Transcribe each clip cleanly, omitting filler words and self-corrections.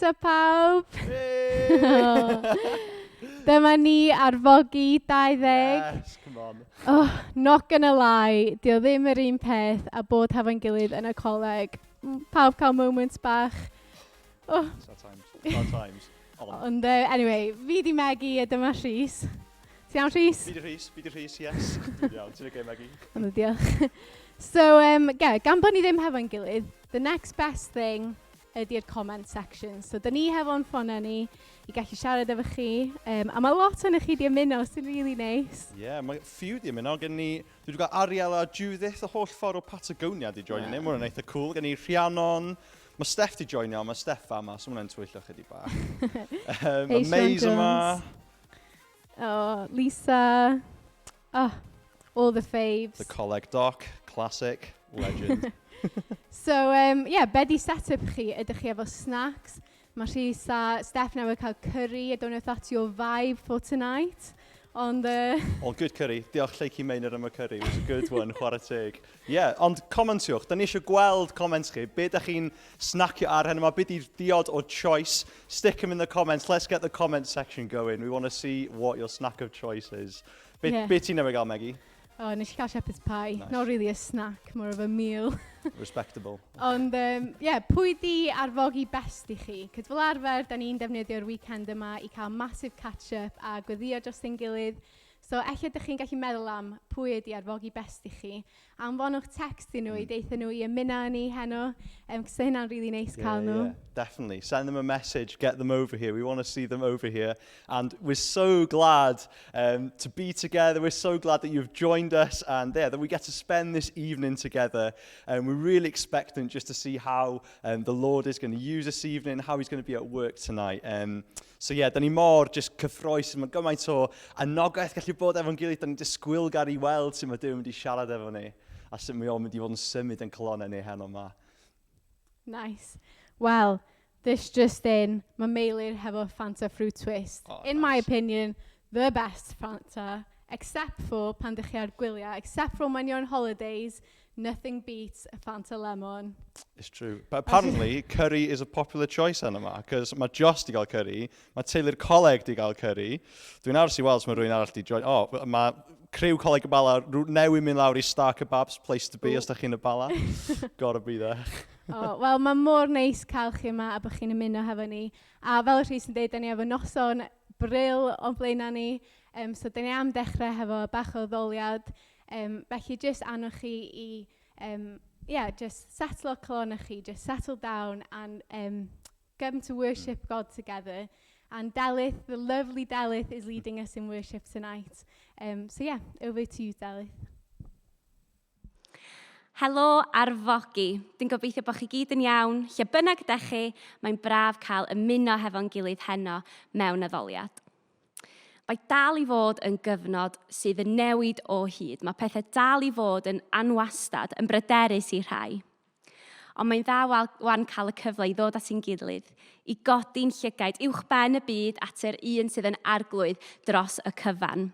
Croeso pawb. Dyma ni Arfogi 20. Yes, come on. Oh, not gonna lie, di o ddim yr un peth a bod hefo'n gilydd yn y coleg. Pawb cael moments bach. Oh. Sad times. Ond anyway, fi di Meggy a dyma Rhys. Ti iawn Rhys? Fi di Rhys, yes. Dwi'n iawn, ti'n okay, Meggy? Ond diolch. So, gan bod ni ddim hefo'n gilydd, the next best thing ydy'r comment section. So, da ni hefo'n ffonau ni i gallu siarad efo chi. A mae lot o'n chi di ymuno, sy'n really nice. Mae few di ymuno. Gen ni, dwi wedi cael Ariel a Judith y holl ffordd o Patagonia di joinio ni. Mae'n eitha cool. Gen ni Rhiannon. Mae Steph di joinio, mae Steph fama, so mae'n twyllo chydig bach. Hey, Maze yma. Oh, Lisa. Oh, all the faves. The coleg doc, classic, legend. So, be di set-up chi? Ydych chi efo snacks? Mae Rhys a Steph newydd cael curry. I don't know if that's your vibe for tonight. Ond... All good curry. Diolch Lleici Maynard am y curry. It was a good one, chwarae teg. Ond comentiwch. Da ni eisiau gweld comments chi. Be da chi'n snacio ar hyn yma? Be di'r diod o choice? Stick them in the comments. Let's get the comment section going. We want to see what your snack of choice is. Be ti'n newydd gael, Meggy? Oh, nes I cael shepherd's pie. Nice. Not really a snack, more of a meal. Respectable. Ond, pwy di Arfogi best i chi? Cyd fel arfer, da ni'n defnyddio'r weekend yma i cael massive catch-up a gweddio dros ein gilydd. So, eich ydych chi'n gallu meddwl am pwy ydi Arfogi best i chi. Anfonwch text i nhw i deithio nhw i ymuno ni heno. Cos hynna'n really nice cael nhw. Definitely. Send them a message, get them over here. We want to see them over here. And we're so glad to be together. We're so glad that you've joined us and that we get to spend this evening together. And we're really expectant just to see how the Lord is going to use this evening, how he's going to be at work tonight. So da ni mor just cyffroes, mae gymaint o anogaeth gallu bod efo'n gilydd, da ni'n disgwyl gar i weld sut mae Duw yn mynd i siarad efo ni, a sut mae o'n mynd i fod yn symud yn colonnau ni heno yma. Nice. Well, this just in, mae Meilir hefo Fanta Fruit Twist. In my opinion, the best Fanta, except for pan dych chi ar gwyliau, except for when you're on holidays, nothing beats a Fanta Lemon. It's true. But apparently, curry is a popular choice yn yma, because mae Josh di gael curry, mae teulu'r coleg di gael curry. Dwi'n aros i weld os mae rhywun arall di join. Mae criw coleg y bala newydd mynd lawr i Star Kebabs, place to be os da chi'n y bala. Gotta be there. Wel, mae mor neis cael chi yma a bod chi'n ymuno hefo ni. A fel y Rhys yn dweud, da ni efo noson bril o blaena ni. So, da ni am dechrau hefo bach o ddoliad. Felly, just anwch chi i, just settle colonna chi, just settle down and come to worship God together. And Delith, the lovely Delith, is leading us in worship tonight. Over to you, Delith. Helo Arfogi. Dwi'n gobeithio bod chi gyd yn iawn. Lle bynnag ydych chi, mae'n braf cael ymuno hefo'n gilydd heno mewn addoliad. Mae dal i fod yn gyfnod sydd yn newid o hyd. Mae pethau dal i fod yn anwastad, yn bryderus i rhai. Ond mae'n dda wan cael y cyfle i ddod at ein gilydd, i godi'n llygaid uwch ben y byd at yr un sydd yn arglwydd dros y cyfan.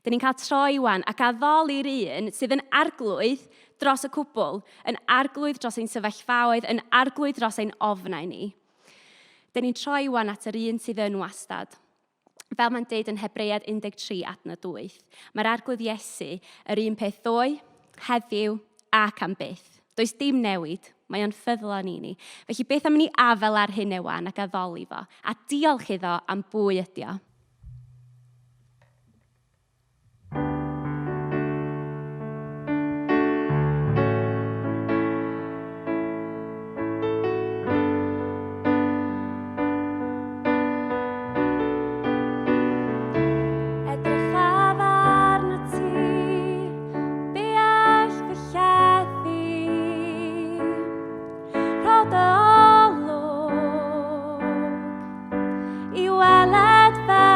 Dyn ni'n cael troi wan ac addoli'r un sydd yn arglwydd dros y cwbl, yn arglwydd dros ein sefyllfaoedd, yn arglwydd dros ein ofnau ni. Dyn ni'n troi wan at yr un sydd yn wastad. Fel mae'n deud yn Hebread 13:8. Mae'r arglwydd Iesu yr un peth ddoe, heddiw ac am byth. Does dim newid, mae o'n ffyddlon i ni. Felly beth am ni afel ar hyn ewan ac addoli fo, a diolch iddo am bwy ydi o. I weled fel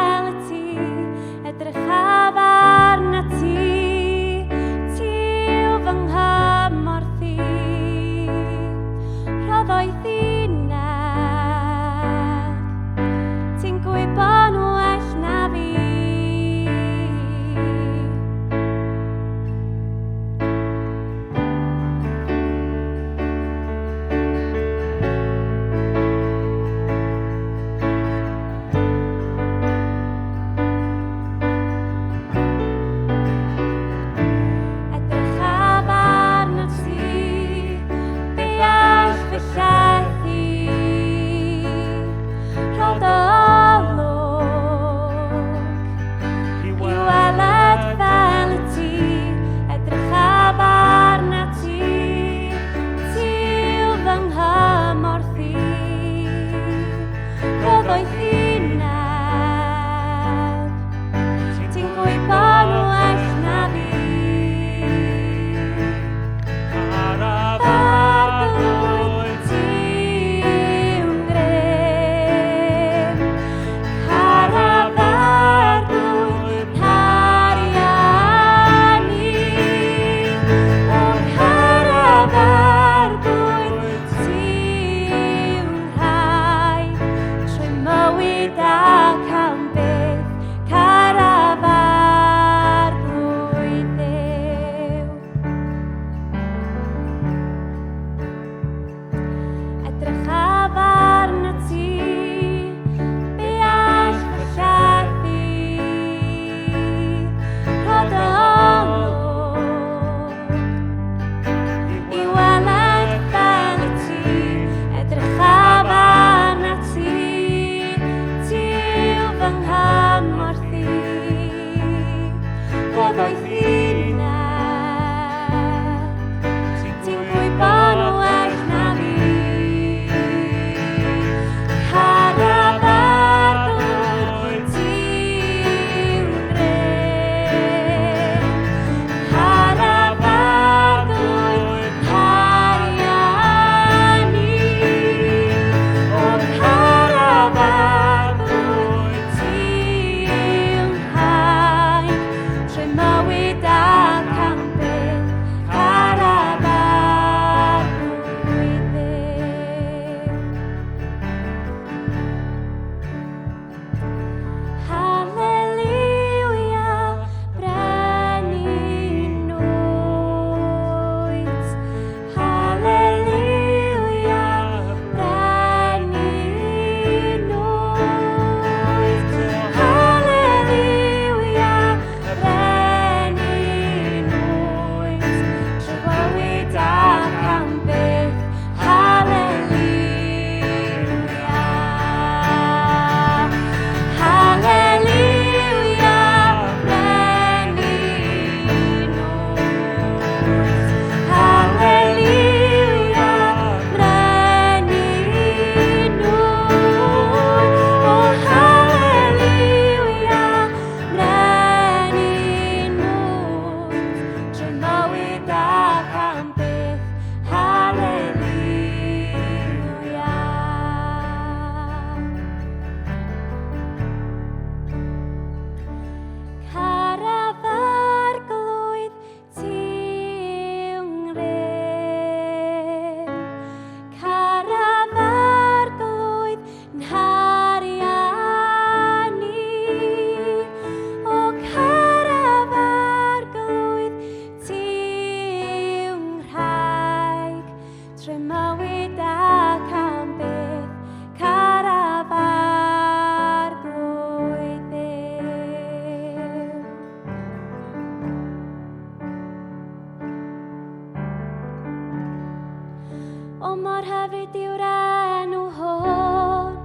O mor hyfryd yw'r enw hwn,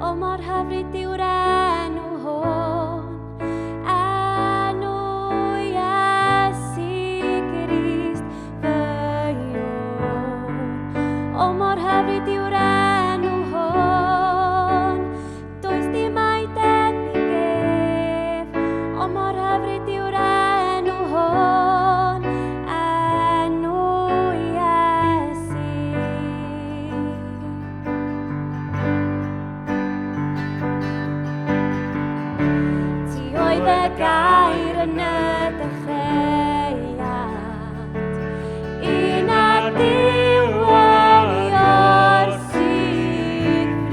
o mor hyfryd yw'r enw hwn, enw Iesu Grist fy Iwn. O mor hyfryd yw'r enw hwn, does dim ai debyg ef. O mor hyfryd yw'r enw hwn, enw Iesu. Ti oedd y gair yn y dechreuad, un a diwen o'r Siegfried.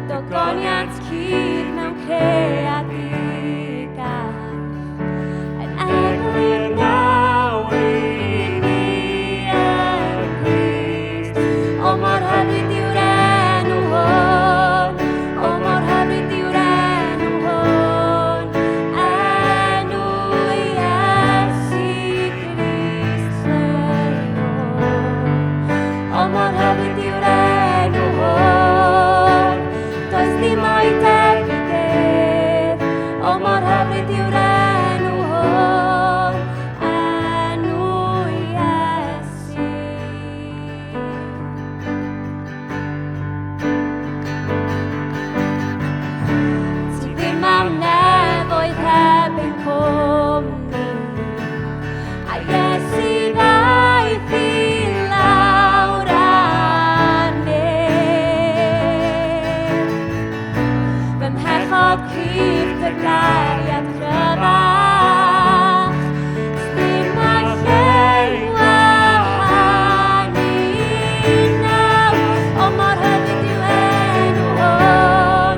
Dogoniant cyd mewn creadigaeth, yn eglur naw i ni yn Christ. O mor hyfryd yw'r enw hwn, o mor hyfryd yw'r enw hwn, enw Iesu Grist fy Iwn. O mor hyfryd yw'r enw hwn, does dim ai debyg ef. O mor hyfryd yw'r enw hwn, enw Iesu. Ti ddim mewn nefoedd heb ein cwmni, a Iesu ddaeth i lawr ar neb. Fy mhechod cryf dy gariad cryfach, dim a lle wahanu nawr. O mor hyfryd yw'r enw hwn,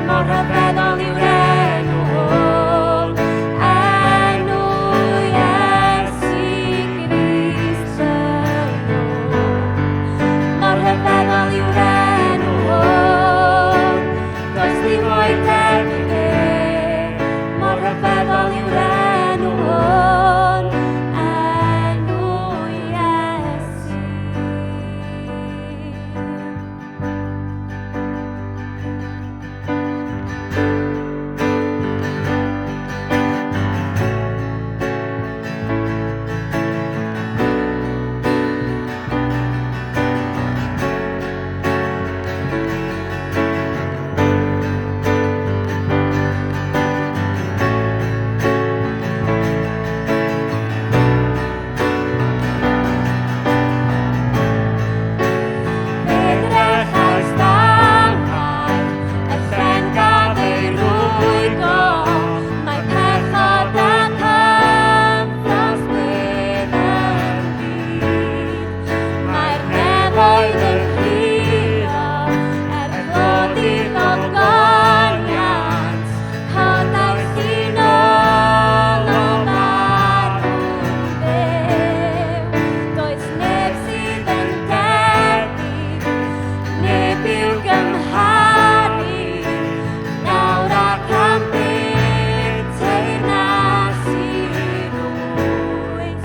mor rhyfeddol yw'r enw hwn, enw Iesu Grist fy Iwn. Mor rhyfeddol yw'r enw hwn, does dim o'i debyg ef. Mor rhyfeddol yw'r enw hwn, enw Iesu. Edrychais dangau, y llen gaf ei rwygo, mae pechod ac ymthos bydd yn byd. Mae'r nefoedd yn ffrio, ddod i ddogoniant, codais i nôl o farw'n fyw. Does neb sydd yn debyg, neb i'w gymharu, nawr ac am byth teyrnas i'r oes.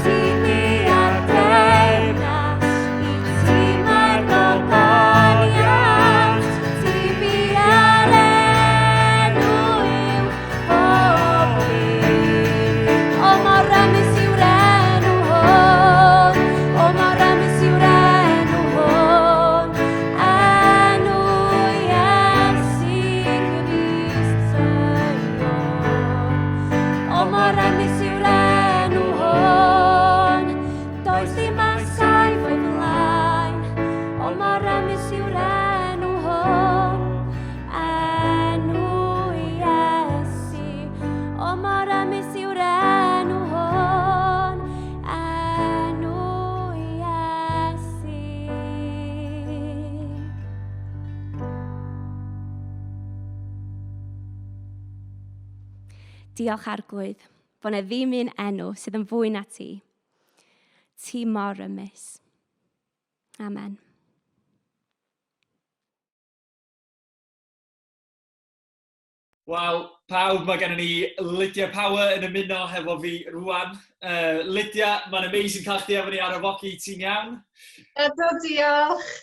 Ti fi a'r deyrnas, i ti mae'r gogoniant, ti fi a'r enw yw pob byd. O mor ymys yw'r enw hwn, o mor ymys yw'r enw hwn, enw Iesu Grist fy Iwn. O mor ymys yw'r enw hwn, does dim asaeth o'i flaen. O mor ymys yw'r enw hwn, enw Iesu. O mor ymys yw'r enw hwn, enw Iesu. Diolch Arglwydd, bod 'na ddim un enw sydd yn fwy na ti. Ti mor ymys. Amen. Wel, pawb, mae gennym ni Lydia Power yn ymuno hefo fi rwan. Lydia, mae'n amazing cael chdi efo ni ar y foci, ti'n iawn? Ydw, diolch.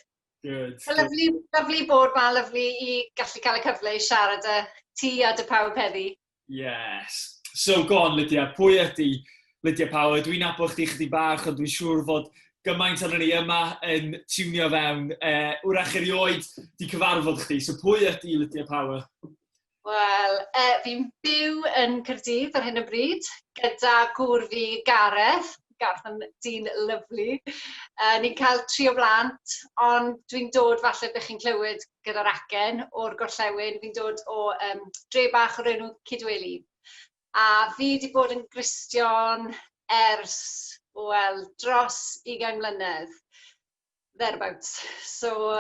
Good. Lyflu bod ma, lyflu i gallu cael y cyfle i siarad y ti a dy pawb heddi. Yes. So, go on, Lydia. Pwy ydi Lydia Power? Dwi'n nabod chdi chydig bach, ond dwi'n siŵr fod gymaint o'n ni yma yn tiwnio fewn. Wrach erioed di cyfarfod chdi. So, pwy ydi Lydia Power? Wel, fi'n byw yn Caerdydd ar hyn o bryd, gyda gŵr fi Gareth. Gareth yn dyn lyflu. Ni'n cael 3 o blant, ond dwi'n dod falle bych chi'n clywed gyda'r acen o'r gorllewin. Fi'n dod o dre bach o'r enw Cydweli. A fi wedi bod yn Gristion ers, wel, dros 20 mlynedd. Thereabouts. So,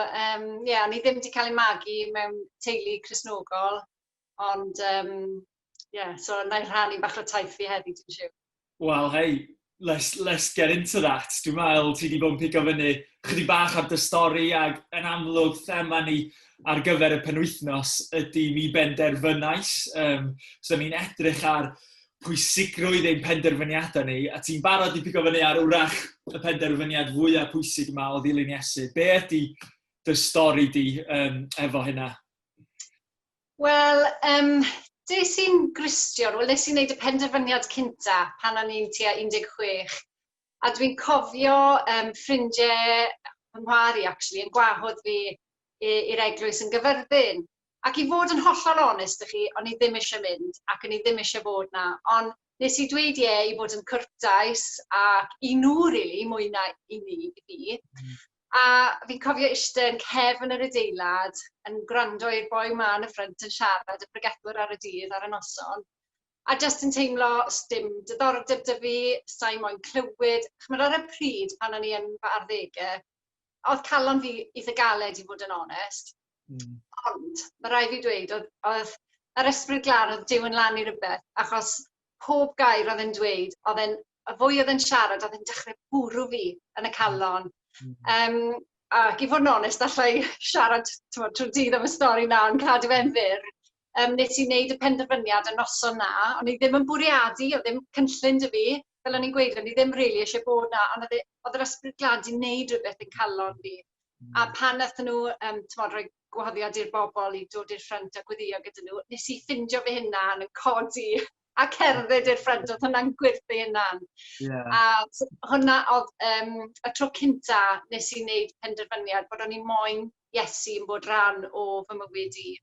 ni ddim wedi cael ei magu mewn teulu Cristnogol, ond, so na'i rhannu bach o taith fi heddi, dwi'n siŵr. Well, hey, let's get into that. Dwi'n meddwl ti wedi bod yn pigo fyny chydig bach ar dy stori ac yn amlwg thema ni ar gyfer y penwythnos ydy mi benderfynais. So ni'n edrych ar pwysigrwydd ein penderfyniadau ni, a ti'n barod i pigo fyny ar wrach y penderfyniad fwyaf pwysig yma o ddilyn Iesu. Be ydy dy stori di efo hynna? Wel, des i'n Gristion, nes i'n gwneud y penderfyniad cynta pan o'n i'n tua 16. A dwi'n cofio ffrindiau fy mhari, actually, yn gwahodd fi i'r eglwys yn Gyfyrddin. Ac i fod yn hollol onest â chi, o'n i ddim eisiau mynd, ac o'n i ddim eisiau bod na. Ond nes i dweud i bod yn cwrtais, ac i nhw, really, mwy na i fi. A fi'n cofio eistedd yn cefn yr adeilad, yn gwrando i'r boi ma yn y ffrynt yn siarad, y pregethwr ar y dydd ar y noson. A just yn teimlo, dim diddordeb dy fi, sa'n moyn clywed. Chymryd ar y pryd, pan o'n i yn fy arddegau, oedd calon fi eitha galed i fod yn onest. Ond, mae rai fi dweud, oedd yr ysbryd glân oedd Duw yn lan i rhywbeth, achos pob gair oedd yn dweud, y fwy oedd yn siarad, oedd yn dechrau bwrw fi yn y calon. Ac i fod yn onest, allai siarad trwy'r dydd am y stori na, yn cadw fe'n fyr. Nes i wneud y penderfyniad y noson na, ond i ddim yn bwriadu, oedd ddim cynllun dy fi, fel o'n i'n gweud, o'n i ddim rili eisiau bod na, ond oedd yr ysbryd glân di wneud rhywbeth yn calon fi. A pan nathon nhw rhoi gwahoddiad i'r bobl i dod i'r ffrynt a gweddio gyda nhw, nes i ffindio fy hunan yn codi a cerdded i'r ffrynt, oedd hwnna'n gwirth ei hunan. A hwnna oedd y tro cynta nes i wneud penderfyniad bod o'n i moyn Iesu yn bod rhan o fy mywyd i.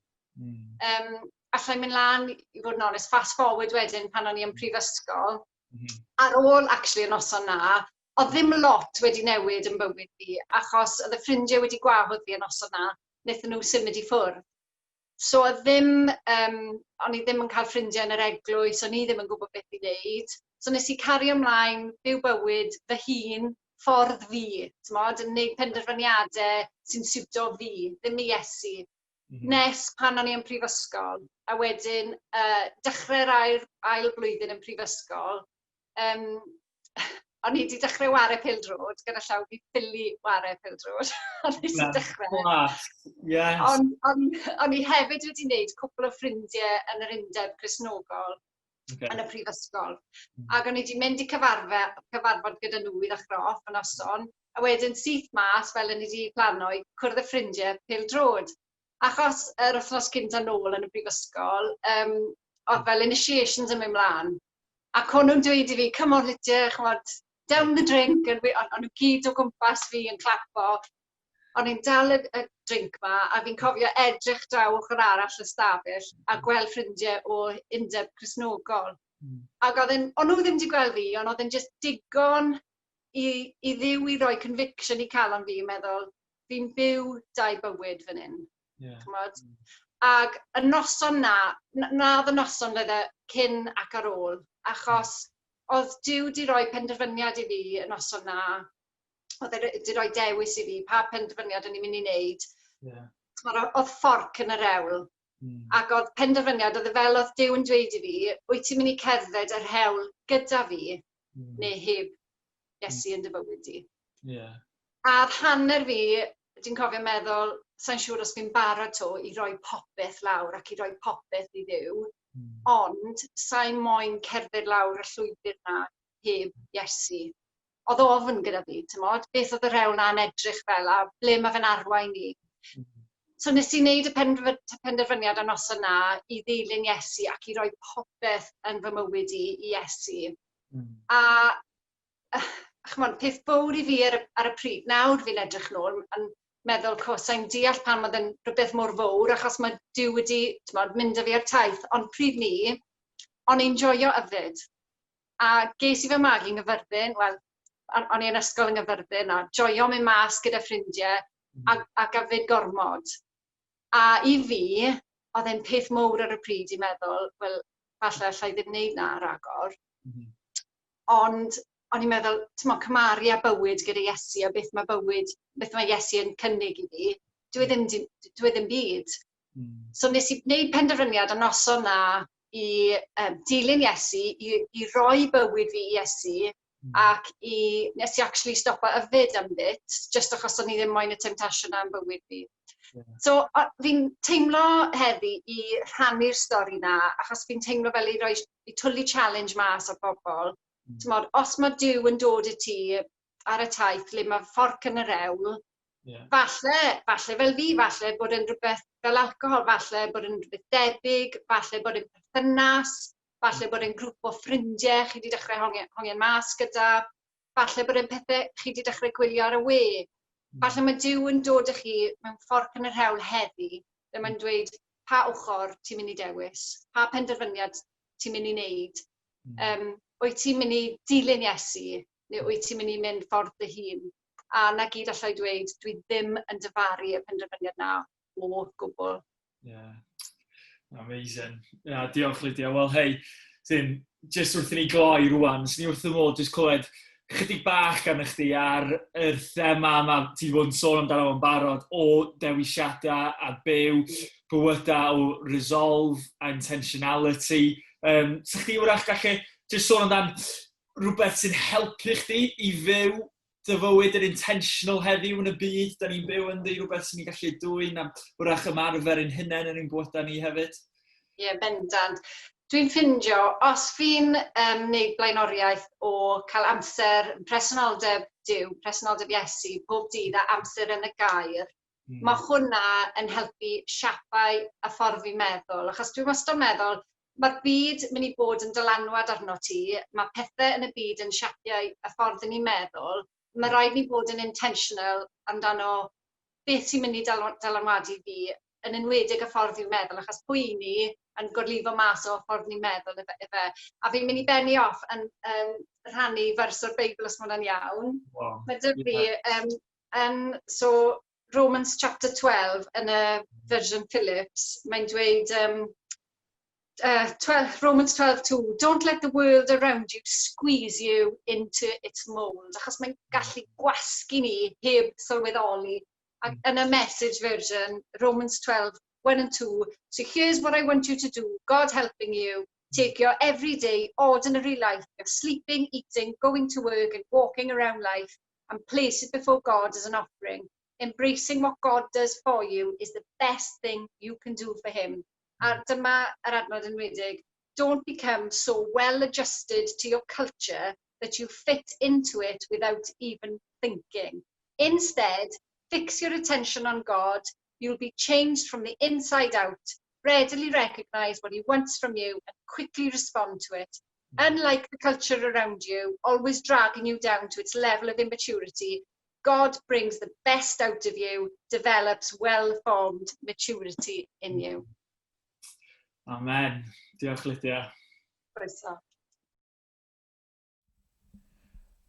Allai mynd lan, i fod yn onest, fast forward wedyn pan o'n i yn prifysgol. Ar ôl, actually, y noson na, oedd ddim lot wedi newid yn bywyd fi, achos oedd y ffrindiau wedi gwahodd fi y noson na, wnaethon nhw symud i ffwrdd. So o'n i ddim yn cael ffrindiau yn yr eglwys, o'n i ddim yn gwybod beth i wneud. So nes i cario ymlaen, byw bywyd fy hun, ffordd fi, yn gwneud penderfyniadau sy'n siwto fi, ddim i Iesu. Nes pan o'n i yn prifysgol, a wedyn dechrau'r ail blwyddyn yn prifysgol, o'n i wedi dechrau ware pêl-drod, gyda llaw fi ffili ware pêl-drod. O'n i wedi dechrau. O'n i hefyd wedi gwneud cwpl o ffrindiau yn yr undeb Cristnogol yn y prifysgol. Ac o'n i wedi mynd i cyfarfod gyda nhw i ddechrau off yn noson, a wedyn syth mas fel o'n i wedi plano i cwrdd y ffrindiau pêl-drod. Achos yr wythnos cynta nôl yn y prifysgol, oedd fel initiations yn mynd mlaen. Ac o'n nhw'n dweud i fi, come on Lydia, chymod, down the drink, o'n nhw gyd o gwmpas fi yn clapo. O'n i'n dal y drink ma, a fi'n cofio edrych draw ochr arall y stafell a gweld ffrindiau o undeb Cristnogol. Ac o'n nhw ddim wedi gweld fi, ond oedd yn just digon i Dduw i roi conviction i calon fi, meddwl, fi'n byw 2 bywyd fan hyn. Ac y noson na oedd y noson ledde cyn ac ar ôl, achos oedd Duw di roi penderfyniad i fi y noson na, oedd di roi dewis i fi, pa penderfyniad o'n i'n mynd i wneud. Oedd fforc yn yr ewl, ac oedd penderfyniad, oedd fel oedd Duw yn dweud i fi, wyt ti'n mynd i cerdded yr hewl gyda fi, neu heb Iesu yn dy bywyd i. A hanner fi, dwi'n cofio meddwl, sa'n siŵr os fi'n barod to i roi popeth lawr ac i roi popeth i Dduw. Ond, sa'n moyn cerdded lawr y llwybr na heb Iesu. Oedd ofn gyda fi, tymod, beth oedd y rewl na'n edrych fel a ble mae fe'n arwain ni. So nes i wneud y penderfyniad y noson na i ddilyn Iesu ac i roi popeth yn fy mywyd i Iesu. A chymod, peth fawr i fi ar y pryd, nawr fi'n edrych nôl, yn meddwl, sa'n deall pan oedd yn rhywbeth mor fawr, achos mae Duw wedi mynd â fi ar taith, ond pryd ni, o'n i'n joio yfyd. A ges i fy magu yng Nghyfyrddin, wel, o'n i yn ysgol yng Nghyfyrddin, a joio mynd mas gyda ffrindiau, ac yfyd gormod. A i fi, oedd e'n peth mawr ar y pryd i meddwl, wel, falle allai ddim wneud na ragor. Ond o'n i'n meddwl, cymaru a bywyd gyda Iesu a beth mae Iesu yn cynnig i fi, dwi ddim byd. So nes i wneud penderfyniad y noson na i dilyn Iesu, i roi bywyd fi i Iesu, ac nes i actually stopa yfyd am bit, just achos o'n i ddim moyn y temptation am bywyd fi. So fi'n teimlo heddi i rhannu'r stori na, achos fi'n teimlo fel i twlu challenge mas o bobl. Os mae Duw yn dod i ti ar y taith le mae fforc yn y rewl, falle fel fi, falle bod yn rhywbeth fel alcohol, falle bod yn rhywbeth debyg, falle bod yn perthynas, falle bod yn grŵp o ffrindiau chi wedi dechrau hongen mas gyda, falle bod yn pethau chi wedi dechrau gwylio ar y we. Falle mae Duw yn dod â chi mewn fforc yn y rewl heddi, le mae'n dweud pa ochr ti'n mynd i dewis, pa penderfyniad ti'n mynd i wneud. Wyt ti'n mynd i dilyn Iesu, neu wyt ti'n mynd i mynd ffordd dy hun. A na gyd allai dweud, dwi ddim yn dyfaru y penderfyniad na o gwbl. Amazing. Diolch Lydia. Wel, hei, jyst wrth i ni gloi rwan, sy'n ni wrth y modd jyst clywed chydig bach gan chdi ar y thema yma ti wedi bod yn sôn amdano fo'n barod o dewisiadau a byw bywydau o resolve a intentionality. Sa chdi wrach gallu jyst sôn amdan rhywbeth sy'n helpu chdi i fyw dy fywyd yn intentional heddiw yn y byd, da ni'n byw yn di, rhywbeth sy'n ni'n gallu dwy'n am wrach ymarfer ein hunain yn ein bywydau ni hefyd? Bendant. Dwi'n ffindio, os fi'n wneud blaenoriaeth o cael amser, presenoldeb Duw, presenoldeb Iesu, bob dydd a amser yn y gair, mae hwnna yn helpu siapau y ffordd fi'n meddwl. Achos dwi'n wastad meddwl, mae'r byd mynd i bod yn dylanwad arno ti, mae pethau yn y byd yn siapiau y ffordd ni'n meddwl, mae rhaid ni bod yn intentional amdano beth sy'n mynd i dylanwadu fi yn enwedig y ffordd fi'n meddwl, achos pwy ni yn gorlifo mas o ffordd ni'n meddwl efe. A fi'n mynd i benni off yn rhannu vers o'r Beibl os mae'n iawn. Mae dy fi, so Romans chapter 12 yn y version Phillips, mae'n dweud, Romans 12:2, don't let the world around you squeeze you into its mould. Achos mae'n gallu gwasgu ni heb sylweddoli. Ac yn y message version, Romans 12:1 and 2, so here's what I want you to do, God helping you, take your everyday, ordinary life, your sleeping, eating, going to work and walking around life, and place it before God as an offering. Embracing what God does for you is the best thing you can do for him. A dyma yr adnod yn wedig, don't become so well adjusted to your culture that you fit into it without even thinking. Instead, fix your attention on God, you'll be changed from the inside out, readily recognize what he wants from you and quickly respond to it. Unlike the culture around you, always dragging you down to its level of immaturity, God brings the best out of you, develops well-formed maturity in you. Amen. Diolch Lydia. Croeso.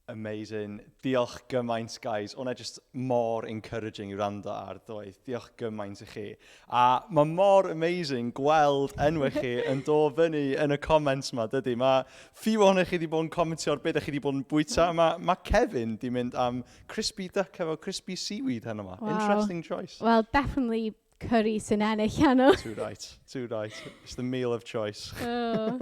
Amazing. Diolch gymaint, guys. O'na just mor encouraging i wrando ar ddoedd. Diolch gymaint i chi. A mae mor amazing gweld enwau chi yn dod fyny yn y comments ma, dydy. Mae few ohonych chi wedi bod yn comentio ar beth ych chi wedi bod yn bwyta. Mae Kevin wedi mynd am crispy duck efo crispy seaweed heno ma. Wow. Interesting choice. Well, definitely curry sy'n ennill heno. Too right. Too right. It's the meal of choice. Oh.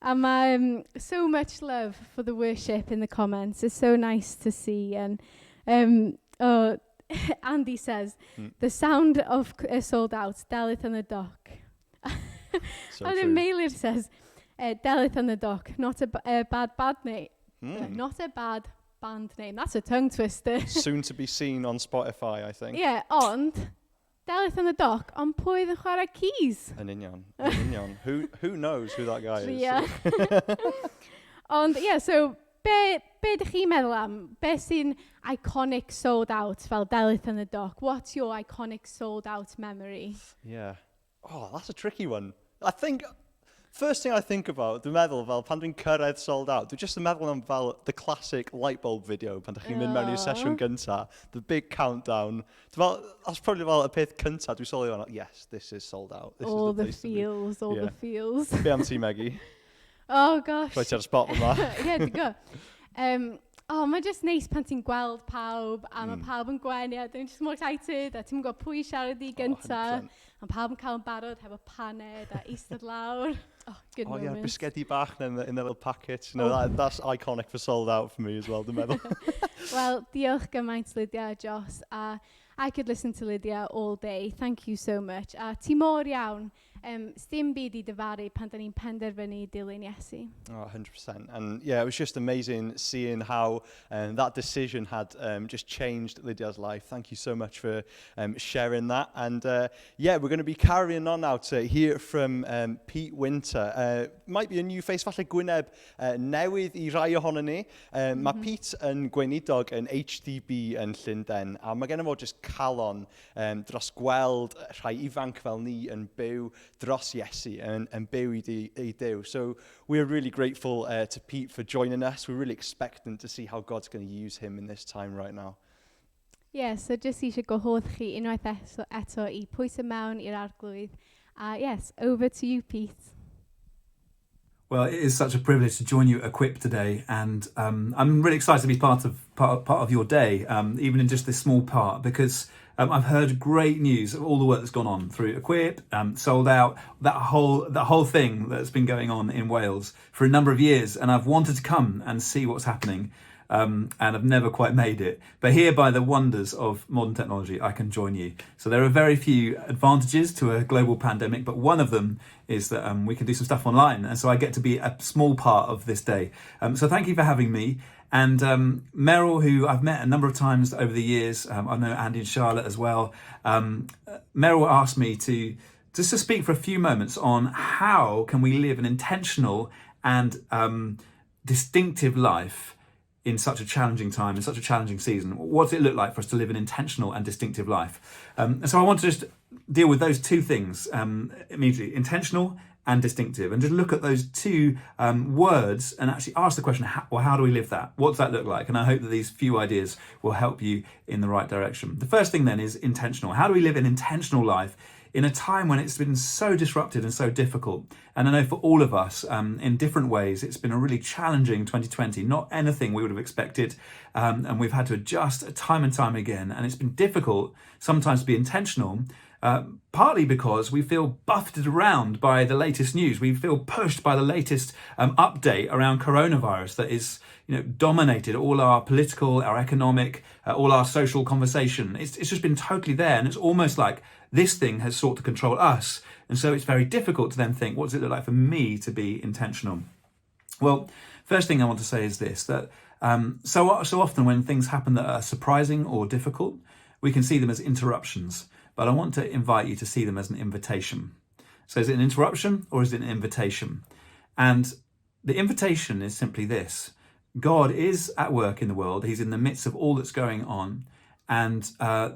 And so much love for the worship in the comments. It's so nice to see. And Andy says, the sound of sold out, Dalith on the dock. So And then true. Meilir says, Delith on the dock, not a bad name. Not a bad band name. That's a tongue twister. Soon to be seen on Spotify, I think. Yeah, ond, Delith on the dock, ond pwy oedd yn chwarae keys? Yn union. Who knows who that guy is? Yeah. Ond, so, be ydych chi'n meddwl am? Be sy'n iconic sold out fel Delith on the dock? What's your iconic sold out memory? Yeah. Oh, that's a tricky one. I think, first thing I think about, dwi'n meddwl fel pan dwi'n cyrraedd sold out, dwi'n just yn meddwl am fel the classic light bulb video pan ydych chi'n mynd mewn i'r sesiwn gynta, the big countdown. That's probably fel y peth cynta dwi'n sylwi fan, yes, this is sold out. This All is the the place to be. feels, all the feels. Be am ti, Meggie? Oh gosh. Rhaid ti ar y spot yma. Yeah, di go. Mae jyst neis pan ti'n gweld pawb, a mae pawb yn gwenu, a dwi'n just more excited, a ti'n gwybod pwy siarad i gynta, a pawb yn cael yn barod hefo paned a eistedd lawr. Oh, good moment. Yeah, bisgedi bach in the little packet. You know, that's iconic for sold out for me as well, dwi'n meddwl. Well, diolch gymaint Lydia a Joss, a I could listen to Lydia all day. Thank you so much. A ti mor iawn, sdim byd i dyfaru pan da ni'n penderfynu dilyn Iesu. Oh, 100%. And yeah, it was just amazing seeing how that decision had just changed Lydia's life. Thank you so much for sharing that. And yeah, we're going to be carrying on now to hear from Pete Winter. Might be a new face, falle gwyneb newydd I rai ohono ni. Mae Pete yn gweinidog yn HDB yn Llundain, a mae gen i fo just calon dros gweld rhai ifanc fel ni yn byw dros Iesu and byw I Duw. So we're really grateful to Pete for joining us. We're really expectant to see how God's going to use him in this time right now. Yeah, so just eisiau gwahodd chi unwaith eto I pwyso mewn i'r arglwydd. Yes, over to you, Pete. Well, it is such a privilege to join you Equip today, and I'm really excited to be part of your day, even in just this small part, because I've heard great news of all the work that's gone on through Equip, sold out, that whole thing that's been going on in Wales for a number of years, and I've wanted to come and see what's happening. And I've never quite made it. But here, by the wonders of modern technology, I can join you. So there are very few advantages to a global pandemic, but one of them is that we can do some stuff online. And so I get to be a small part of this day. So thank you for having me. And Meryl, who I've met a number of times over the years, I know Andy and Charlotte as well. Meryl asked me to speak for a few moments on how can we live an intentional and distinctive life in such a challenging time, in such a challenging season. What does it look like for us to live an intentional and distinctive life? And so I want to just deal with those two things immediately, intentional and distinctive, and just look at those two words and actually ask the question, how do we live that? What does that look like? And I hope that these few ideas will help you in the right direction. The first thing then is intentional. How do we live an intentional life in a time when it's been so disrupted and so difficult? And I know for all of us, in different ways, it's been a really challenging 2020, not anything we would have expected. And we've had to adjust time and time again. And it's been difficult sometimes to be intentional, partly because we feel buffeted around by the latest news. We feel pushed by the latest update around coronavirus that is, dominated all our political, our economic, all our social conversation. It's just been totally there. And it's almost like this thing has sought to control us. And so it's very difficult to then think, what does it look like for me to be intentional? Well, first thing I want to say is this, that so often when things happen that are surprising or difficult, we can see them as interruptions. But I want to invite you to see them as an invitation. So is it an interruption or is it an invitation? And the invitation is simply this. God is at work in the world. He's in the midst of all that's going on. And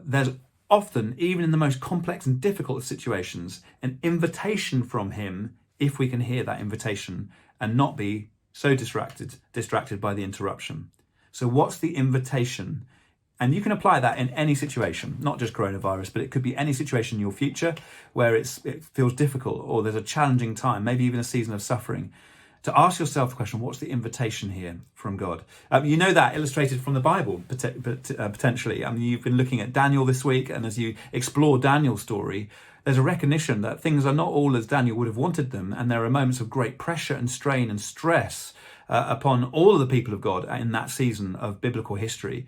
there's often, even in the most complex and difficult of situations, an invitation from him, if we can hear that invitation and not be so distracted by the interruption. So what's the invitation? And you can apply that in any situation, not just coronavirus, but it could be any situation in your future where it feels difficult or there's a challenging time, maybe even a season of suffering. To ask yourself the question, what's the invitation here from God? You know that illustrated from the Bible, potentially. I mean, you've been looking at Daniel this week, and as you explore Daniel's story, there's a recognition that things are not all as Daniel would have wanted them, and there are moments of great pressure and strain and stress upon all of the people of God in that season of biblical history.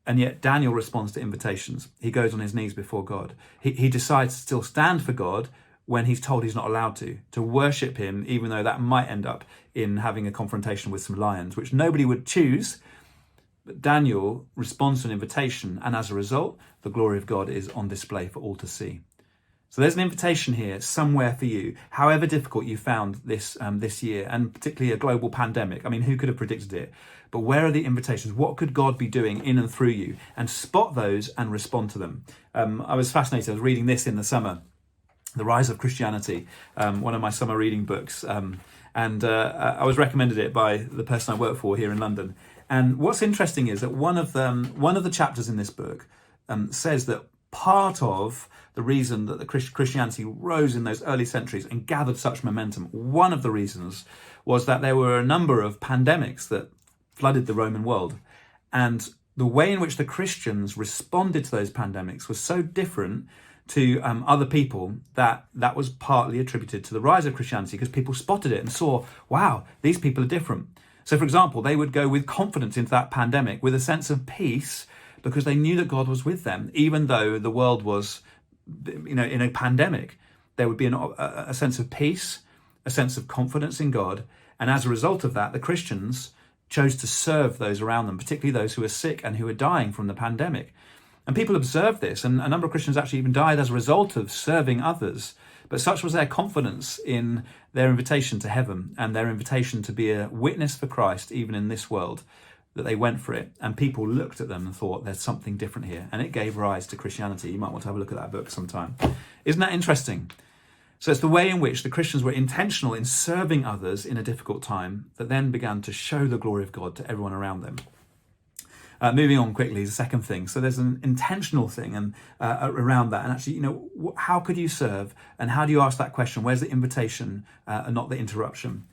And yet Daniel responds to invitations. He goes on his knees before God. He decides to still stand for God when he's told he's not allowed to worship him, even though that might end up in having a confrontation with some lions, which nobody would choose. But Daniel responds to an invitation, and as a result, the glory of God is on display for all to see. So there's an invitation here somewhere for you, however difficult you found this year, and particularly a global pandemic. I mean, who could have predicted it? But where are the invitations? What could God be doing in and through you? And spot those and respond to them. I was fascinated. I was reading this in the summer, The Rise of Christianity, one of my summer reading books. And I was recommended it by the person I work for here in London. And what's interesting is that one of the chapters in this book says that part of the reason that the Christianity rose in those early centuries and gathered such momentum, one of the reasons was that there were a number of pandemics that flooded the Roman world. And the way in which the Christians responded to those pandemics was so different to other people that was partly attributed to the rise of Christianity, because people spotted it and saw, wow, these people are different. So, for example, they would go with confidence into that pandemic with a sense of peace because they knew that God was with them, even though the world was, in a pandemic. There would be a sense of peace, a sense of confidence in God. And as a result of that, the Christians chose to serve those around them, particularly those who were sick and who were dying from the pandemic. And people observed this, and a number of Christians actually even died as a result of serving others. But such was their confidence in their invitation to heaven and their invitation to be a witness for Christ, even in this world, that they went for it. And people looked at them and thought, there's something different here. And it gave rise to Christianity. You might want to have a look at that book sometime. Isn't that interesting? So it's the way in which the Christians were intentional in serving others in a difficult time that then began to show the glory of God to everyone around them. Moving on quickly, the second thing. So there's an intentional thing and around that. And actually, how could you serve? And how do you ask that question? Where's the invitation and not the interruption?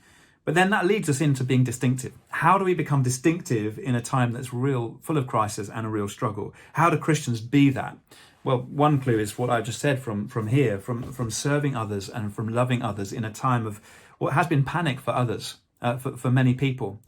But then that leads us into being distinctive. How do we become distinctive in a time that's full of crisis and a real struggle? How do Christians be that? Well, one clue is what I've just said from serving others and from loving others in a time of what has been panic for others, for many people.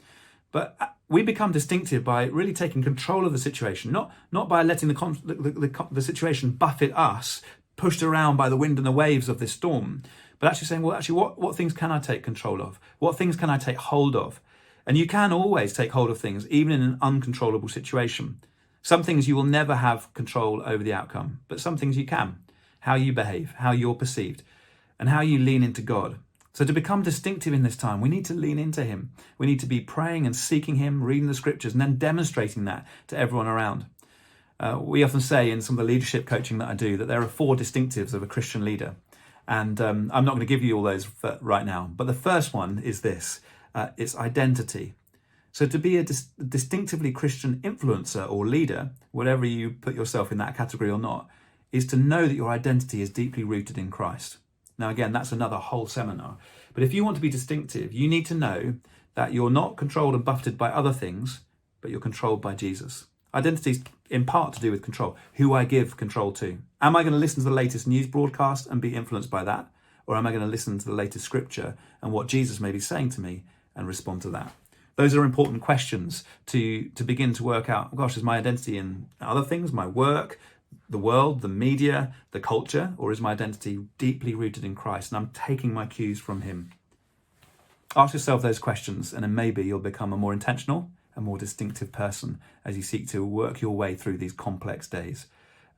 But we become distinctive by really taking control of the situation, not by letting the situation buffet us, pushed around by the wind and the waves of this storm, but actually saying, what things can I take control of? What things can I take hold of? And you can always take hold of things, even in an uncontrollable situation. Some things you will never have control over the outcome, but some things you can. How you behave, how you're perceived, and how you lean into God. So to become distinctive in this time, we need to lean into him. We need to be praying and seeking him, reading the scriptures, and then demonstrating that to everyone around. We often say in some of the leadership coaching that I do that there are 4 distinctives of a Christian leader. And I'm not going to give you all those right now. But the first one is this. It's identity. So to be a distinctively Christian influencer or leader, whatever you put yourself in that category or not, is to know that your identity is deeply rooted in Christ. Now, again, that's another whole seminar. But if you want to be distinctive, you need to know that you're not controlled and buffeted by other things, but you're controlled by Jesus. Identity is in part to do with control, who I give control to. Am I going to listen to the latest news broadcast and be influenced by that? Or am I going to listen to the latest scripture and what Jesus may be saying to me and respond to that? Those are important questions to begin to work out, gosh, is my identity in other things, my work, the world, the media, the culture, or is my identity deeply rooted in Christ and I'm taking my cues from him? Ask yourself those questions and then maybe you'll become a more intentional, a more distinctive person as you seek to work your way through these complex days.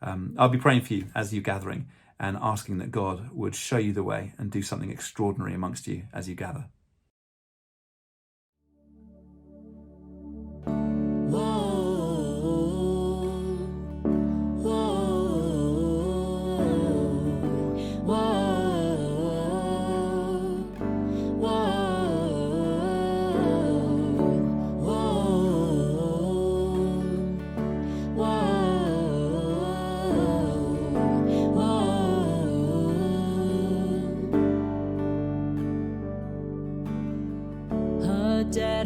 I'll be praying for you as you're gathering and asking that God would show you the way and do something extraordinary amongst you as you gather.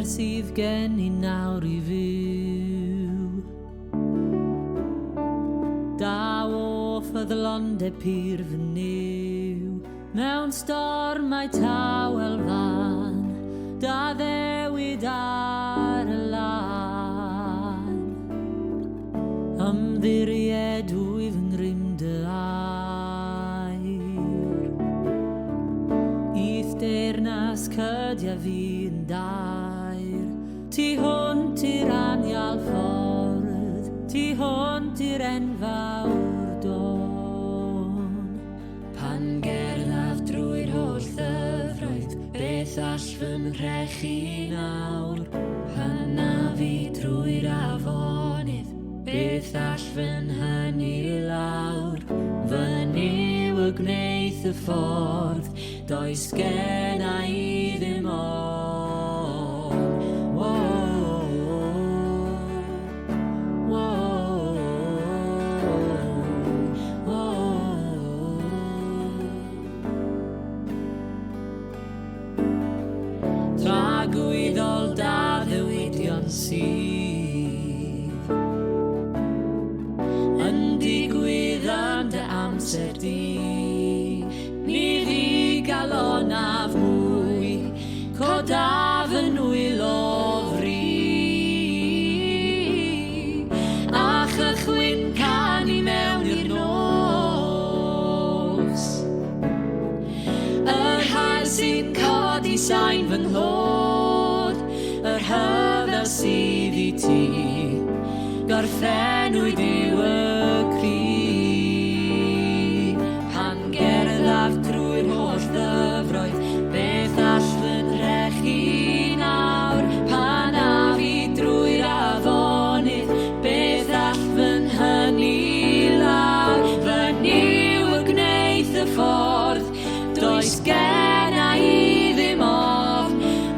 Sydd gen i nawr i fyw Daw o ffyddlonde pyr fy niw Mewn stormau tawel fan Da ddewid ar y lan Ymddiried wyf yng ngrym dy air enfawr don. Pan gerddaf drwy'r holl ddyfroedd, beth all fy mhrechu nawr? Pan na fi drwy'r afonydd, beth all fy nhynnu lawr? Fy niw y gwneith y ffordd, does genna I ddim on. Tragwyddol da ddiwydion sydd yn digwydd am dy amser di. Ni fi galonaf mwy, codaf yn wyl ofri. A chychwyn canu mewn i'r nos. Yr hael sy'n codi sain fy nghlod, yr hyfel sydd I ti, gorffennwyd yw y cri. Pan gerddaf drwy'r holl ddyfroedd, beth all fy nhrechu nawr? Pan a fi drwy'r afonydd, beth all fy nhynnu lawr? Fy niw y gwneith y ffordd, does genna I ddim ofn.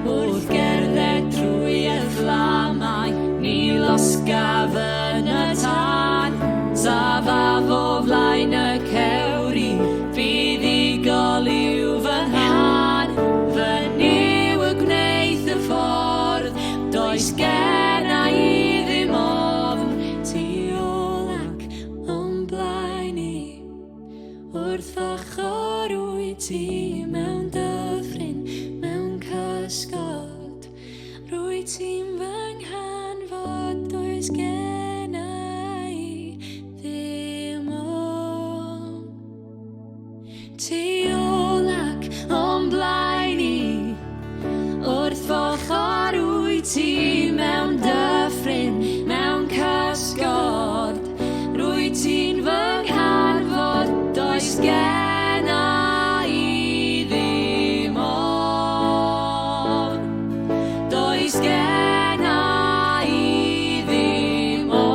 Wrth gerdded trwy y fflamau, ni losgaf yn y tân. Safaf o flaen y cewri, bydd I goliw fy nhan. Fy niw y gwneith y ffordd, does genna I ddim ofn. Tu ôl ac o'n blaen I, wrth ochr wyt ti mewn dyffryn, mewn cysgod. Rwyt ti'n fy nghanfod, does genna I ddim ofn. Tu ôl ac o'n blaen I, wrth ochr wyt ti mewn dyffryn, mewn cysgod. Rwyt ti'n fy nghanfod, does genna I ddim ofn. Does genna I ddim ofn.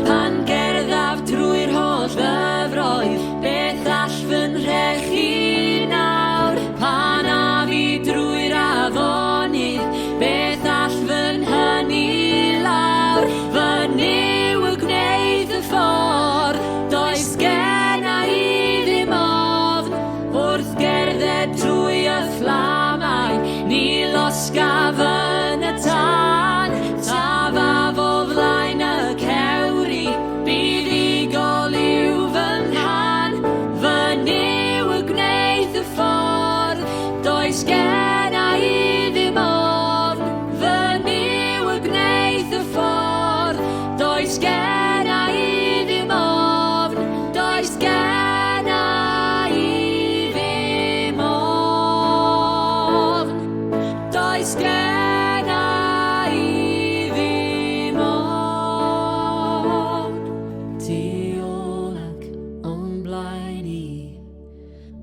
Pan gerddaf drwy'r holl ddyfroedd, beth all fy nhrechu nawr? Pan a fi drwy'r afonydd, beth all fy nhynnu lawr? Fy niw y gwneith y ffordd, does genna I ddim ofn. Wrth gerdded trwy y fflamau, ni losgaf yn y tân. Safaf o flaen y cewri, bydd I goliw fy mhan. Fy niw y gwneith y ffordd, does genna I ddim ofn. Fy niw y gwneith y ffordd, does genna I ddim ofn. Does genna I ddim ofn. Does genna I ddim ofn. Tu ôl ac o'n blaen I,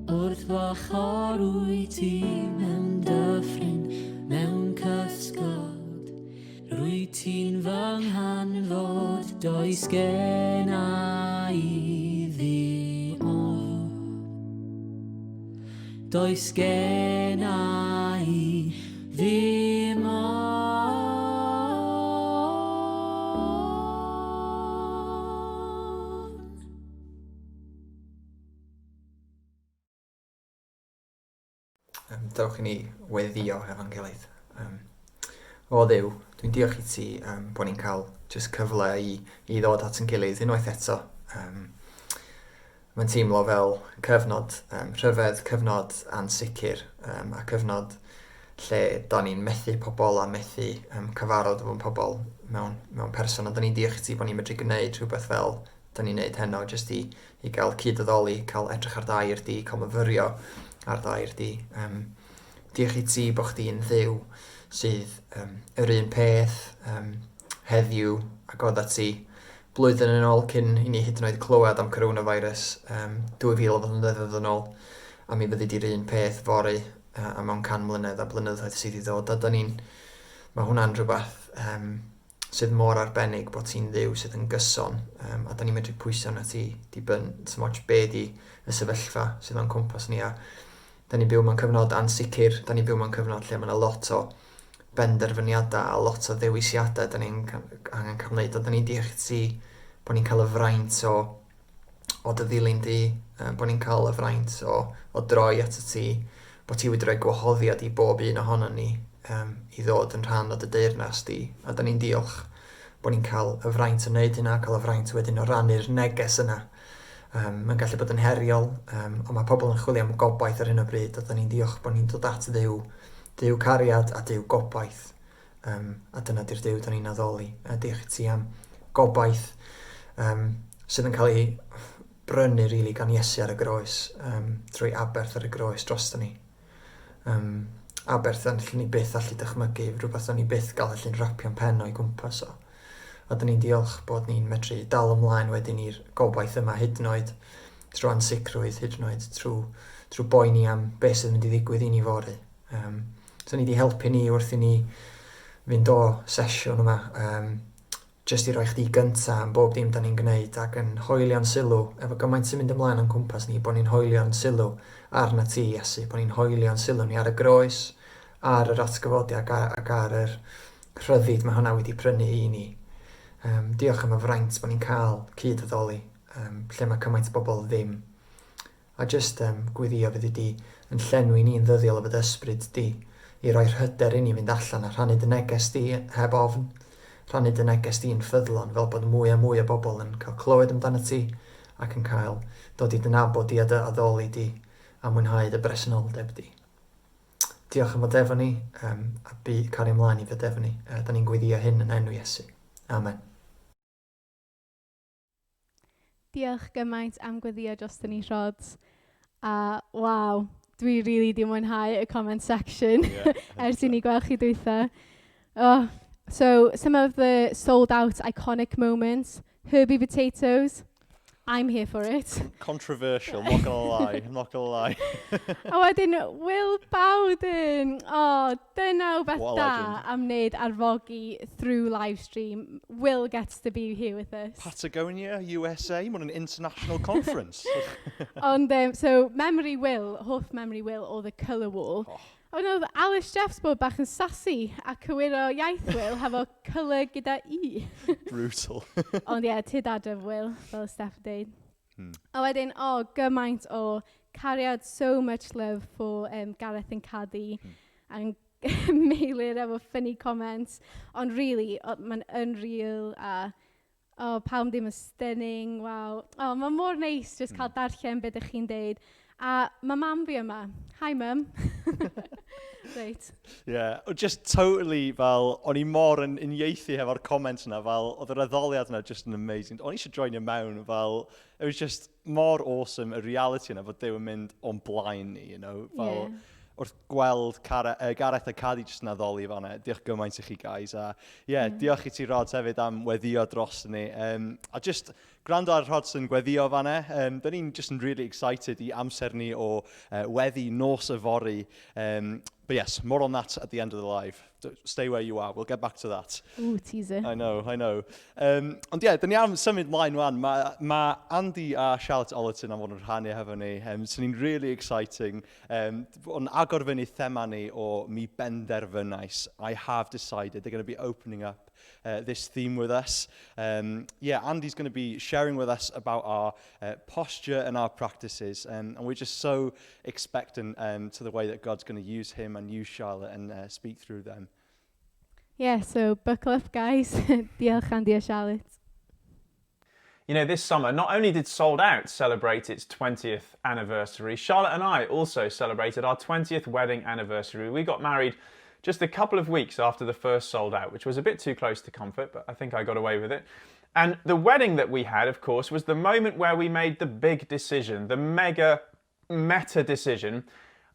wrth ochr wyt ti mewn dyffryn, mewn cysgod. Rwyt ti'n fy nghanfod, does genna I ddim ofn. Does genna I ddim ofn. Dewch I ni weddio efo'n gilydd. O Dduw, dwi'n diolch I ti bod ni'n cael just cyfle I ddod at yn gilydd unwaith eto. Mae'n teimlo fel cyfnod rhyfedd, cyfnod ansicr, a cyfnod lle da ni'n methu pobl a methu cyfarod efo'n pobl mewn person. A da ni'n diolch I ti bod ni'n medru gwneud rhywbeth fel da ni'n neud heno, just I gael cyd-addoli, cael edrych ar dair di, cael myfyrio ar dair di. Diolch I ti bod chdi'n Dduw sydd yr un peth heddiw ac oedd ati blwyddyn yn ôl cyn i ni hyd yn oed clywed am coronavirus 2000 yn ôl, a mi fyddi di'r un peth fory a mewn can mlynedd a blynyddoedd sydd i ddod. Mae hwnna'n rhywbeth sydd mor arbennig bod ti'n dduw sydd yn gyson, a da ni'n medru pwysio na ti sy'n be di y sefyllfa sydd o'n cwmpas ni, a da ni'n byw mewn cyfnod ansicr, da ni'n byw mewn cyfnod lle mae yna lot o benderfyniadau a lot o ddewisiadau da ni'n angen cael wneud, a da ni'n diolch ti bod ni'n cael y fraint o dy ddilyn di, bod ni'n cael y fraint o droi at y ti, bod ti wedi rhoi gwahoddiad i bob un ohono ni i ddod yn rhan o dy deyrnas di, a da ni'n diolch bod ni'n cael y fraint o wneud hynna, cael y fraint wedyn o rannu'r neges yna. Mae'n gallu bod yn heriol, ond mae pobl yn chwilio am gobaith ar hyn o bryd, a da ni'n diolch bod ni'n dod at Duw cariad a Duw gobaith, a dyna di'r Duw da ni'n addoli. Diolch ti am gobaith sydd yn cael ei brynu rili gan Iesu ar y groes, trwy aberth ar y groes drosto ni. Aberth allwn ni byth allu dychmygu, rhywbeth o'n ni byth gael allu'n rapio'n pen o'i gwmpas o. A dyn ni'n diolch bod ni'n medru dal ymlaen wedyn i'r gobaith yma hyd yn oed trwy ansicrwydd, hyd yn oed trwy boeni am beth sydd yn mynd i ddigwydd i ni fory. So ni wedi helpu ni wrth i ni fynd o sesiwn yma, jyst i roi chdi gynta am bob dim da ni'n gwneud ac yn hoelio'n sylw, efo gymaint sy'n mynd ymlaen o'n cwmpas ni, bod ni'n hoelio'n sylw arna ti, Iesu, bod ni'n hoelio'n sylw ni ar y groes, ar yr atgyfodi ac ar yr rhyddid mae hwnna wedi prynu i ni. Diolch am y fraint bod ni'n cael cyd addoli, lle mae cymaint o bobl ddim. A jyst gwyddio fyddi di yn llenwi ni'n ddyddiol o fod ysbryd di, i roi'r hyder i ni fynd allan a rhannu dy neges di heb ofn, rhannu dy neges di yn ffyddlon, fel bod mwy a mwy o bobl yn cael clywed amdano ti ac yn cael dod i dy nabod di a dy addoli di a mwynhau dy bresenoldeb di. Diolch am fod efo ni, a cario ymlaen i fod efo ni. Da ni'n gwyddio hyn yn enw Iesu. Amen. Diolch gymaint am gweddio dros ni, Rods. A waw, dwi rili di mwynhau y comment section ers i ni gweld chi dwytha. Oh, so, some of the sold out iconic moments. Herbie potatoes. I'm here for it. Controversial, I'm not gonna lie. A wedyn, Will Bowden. Oh, dyna beth What a da legend. am wneud arfogi through live stream. Will gets to be here with us. Patagonia, USA, what an international conference. Ond, so, memory Will, hoff memory Will o The Colour Wall. Oh no, Alice Jeffs bod bach yn sassy a cywiro iaith Will hefo colour gyda I. Brutal. Ond ie, tid adref Will, fel Steph dweud. A wedyn, gymaint o cariad, so much love for Gareth and Caddy, and Meilir efo funny comments. Ond really, mae'n unreal a pawb ddim yn stunning, wow. Mae mor neis just cael darllen beth ydych chi'n deud. A mae mam fi yma. Hi, Mum. Right. Yeah, just totally fel, o'n I mor yn uniaethu hefo'r comments yna, fel, oedd yr addoliad yna just yn amazing. O'n I eisiau joinio mewn, fel, it was just more awesome, y reality yna, fod Duw yn mynd o'n blaen ni, you know, fel, wrth gweld Gareth a Caddy just yn addoli fanna. Diolch gymaint i chi, guys. A diolch i ti, Rod, hefyd am weddio dros ni. A just gwrando ar Rod sy'n gweddio fanna. Da ni'n just yn really excited i amser ni o weddi nos y fori. But yes, more on that at the end of the live. Stay where you are. We'll get back to that. Ooh, teaser. I know. Ond da ni am symud mlaen wan. Mae Andy a Charlotte Ollerton am fod yn rhannu hefo ni. So ni'n really exciting. O'n agor fyny thema ni o mi benderfynais. I have decided they're going to be opening up this theme with us. Andy's going to be sharing with us about our posture and our practices. And we're just so expectant to the way that God's going to use him and use Charlotte and speak through them. Yeah, so buckle up, guys. Diolch, Andy a Charlotte. You know, this summer, not only did Sold Out celebrate its 20th anniversary, Charlotte and I also celebrated our 20th wedding anniversary. We got married just a couple of weeks after the first Sold Out, which was a bit too close to comfort, but I think I got away with it. And the wedding that we had, of course, was the moment where we made the big decision, the meta decision.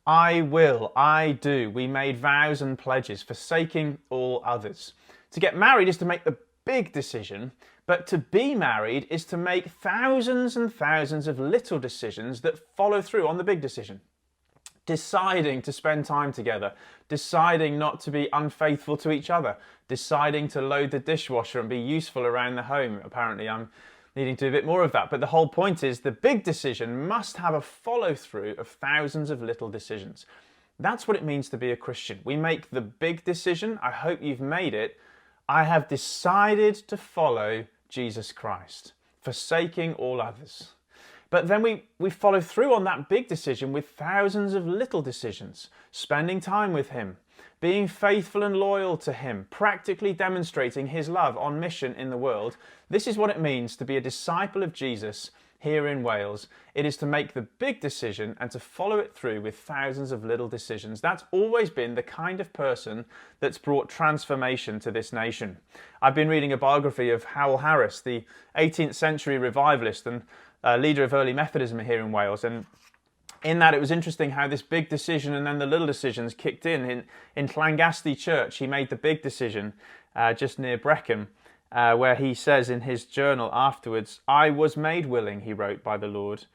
I will, I do. We made vows and pledges, forsaking all others. To get married is to make the big decision, but to be married is to make thousands and thousands of little decisions that follow through on the big decision. Deciding to spend time together, deciding not to be unfaithful to each other, deciding to load the dishwasher and be useful around the home. Apparently I'm needing to do a bit more of that. But the whole point is the big decision must have a follow through of thousands of little decisions. That's what it means to be a Christian. We make the big decision. I hope you've made it. I have decided to follow Jesus Christ, forsaking all others. But then we follow through on that big decision with thousands of little decisions, spending time with him, being faithful and loyal to him, practically demonstrating his love on mission in the world. This is what it means to be a disciple of Jesus here in Wales. It is to make the big decision and to follow it through with thousands of little decisions. That's always been the kind of person that's brought transformation to this nation. I've been reading a biography of Howell Harris, the 18th century revivalist and leader of early Methodism here in Wales, and in that it was interesting how this big decision and then the little decisions kicked in. In Llangasti Church, he made the big decision just near Brecon, where he says in his journal afterwards, "I was made willing," he wrote, "by the Lord,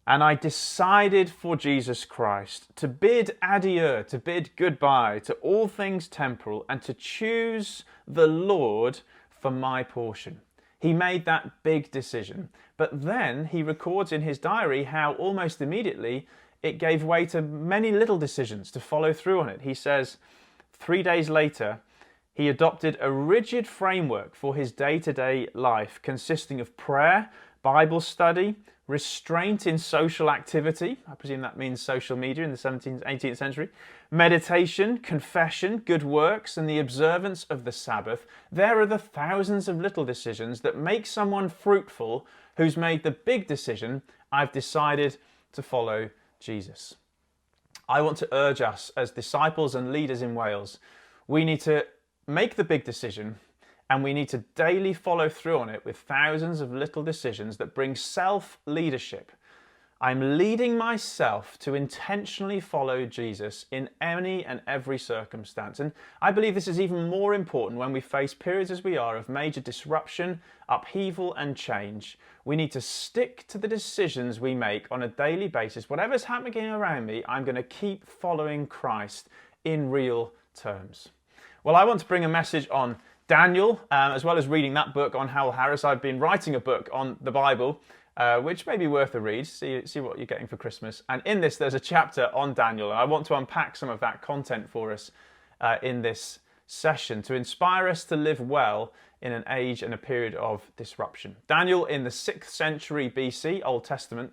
and I decided for Jesus Christ to bid adieu, to bid goodbye to all things temporal and to choose the Lord for my portion." He made that big decision. But then he records in his diary how almost immediately it gave way to many little decisions to follow through on it. He says 3 days later, he adopted a rigid framework for his day-to-day life consisting of prayer, Bible study, restraint in social activity, I presume that means social media in the 17th, 18th century, meditation, confession, good works, and the observance of the Sabbath. There are the thousands of little decisions that make someone fruitful who's made the big decision, I've decided to follow Jesus. I want to urge us as disciples and leaders in Wales, we need to make the big decision and we need to daily follow through on it with thousands of little decisions that bring self-leadership. I'm leading myself to intentionally follow Jesus in any and every circumstance. And I believe this is even more important when we face periods as we are of major disruption, upheaval and change. We need to stick to the decisions we make on a daily basis. Whatever's happening around me, I'm going to keep following Christ in real terms. Well, I want to bring a message on Daniel, as well as reading that book on Howell Harris. I've been writing a book on the Bible, which may be worth a read. See what you're getting for Christmas. And in this, there's a chapter on Daniel. And I want to unpack some of that content for us in this session to inspire us to live well in an age and a period of disruption. Daniel in the 6th century BC, Old Testament.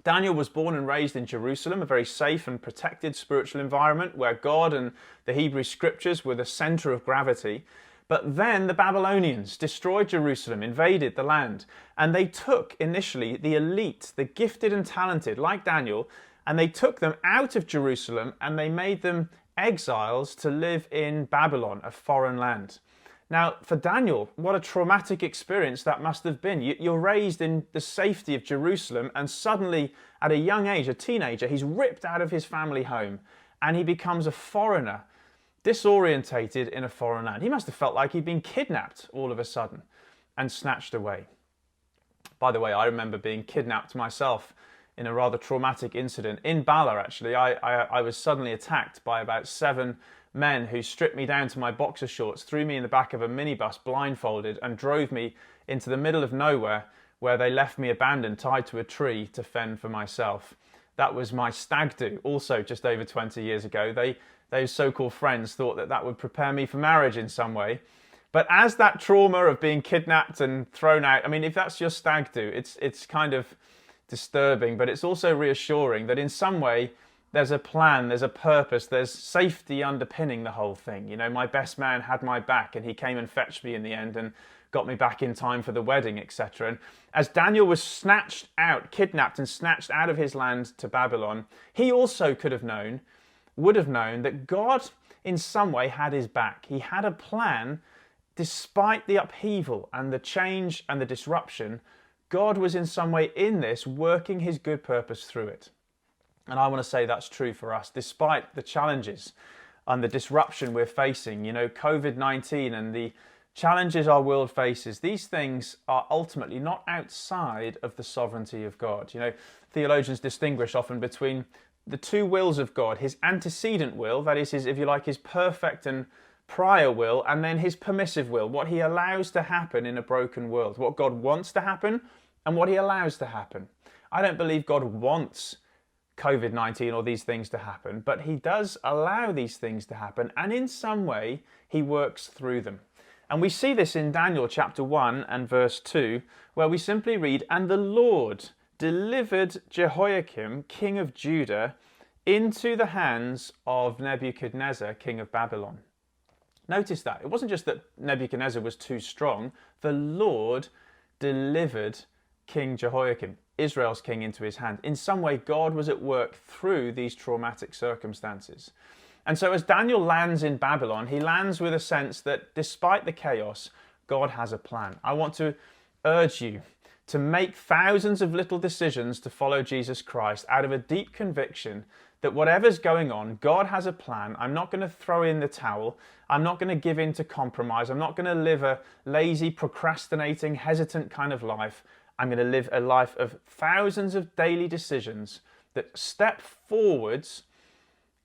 Daniel was born and raised in Jerusalem, a very safe and protected spiritual environment where God and the Hebrew scriptures were the center of gravity. But then the Babylonians destroyed Jerusalem, invaded the land, and they took initially the elite, the gifted and talented, like Daniel, and they took them out of Jerusalem and they made them exiles to live in Babylon, a foreign land. Now, for Daniel, what a traumatic experience that must have been. You're raised in the safety of Jerusalem, and suddenly, at a young age, a teenager, he's ripped out of his family home, and he becomes a foreigner, disorientated in a foreign land. He must have felt like he'd been kidnapped all of a sudden and snatched away. By the way, I remember being kidnapped myself in a rather traumatic incident in Bala, actually. I was suddenly attacked by about 7 men who stripped me down to my boxer shorts, threw me in the back of a minibus blindfolded and drove me into the middle of nowhere where they left me abandoned, tied to a tree to fend for myself. That was my stag do, also just over 20 years ago. Those so-called friends thought that would prepare me for marriage in some way. But as that trauma of being kidnapped and thrown out, I mean, if that's your stag do, it's kind of disturbing, but it's also reassuring that in some way there's a plan, there's a purpose, there's safety underpinning the whole thing. You know, my best man had my back and he came and fetched me in the end and got me back in time for the wedding, etc. And as Daniel was snatched out, kidnapped and snatched out of his land to Babylon, he also would have known that God in some way had his back. He had a plan despite the upheaval and the change and the disruption. God was in some way in this, working his good purpose through it. And I want to say that's true for us, despite the challenges and the disruption we're facing. You know, COVID-19 and the challenges our world faces, these things are ultimately not outside of the sovereignty of God. You know, theologians distinguish often between the two wills of God, his antecedent will, that is his, if you like, his perfect and prior will, and then his permissive will, what he allows to happen in a broken world, what God wants to happen and what he allows to happen. I don't believe God wants COVID-19 or these things to happen, but he does allow these things to happen, and in some way he works through them. And we see this in Daniel chapter 1 and verse 2, where we simply read, "And the Lord delivered Jehoiakim, king of Judah, into the hands of Nebuchadnezzar, king of Babylon." Notice that. It wasn't just that Nebuchadnezzar was too strong. The Lord delivered King Jehoiakim, Israel's king, into his hand. In some way, God was at work through these traumatic circumstances. And so as Daniel lands in Babylon, he lands with a sense that despite the chaos, God has a plan. I want to urge you to make thousands of little decisions to follow Jesus Christ out of a deep conviction that whatever's going on, God has a plan. I'm not going to throw in the towel. I'm not going to give in to compromise. I'm not going to live a lazy, procrastinating, hesitant kind of life. I'm going to live a life of thousands of daily decisions that step forwards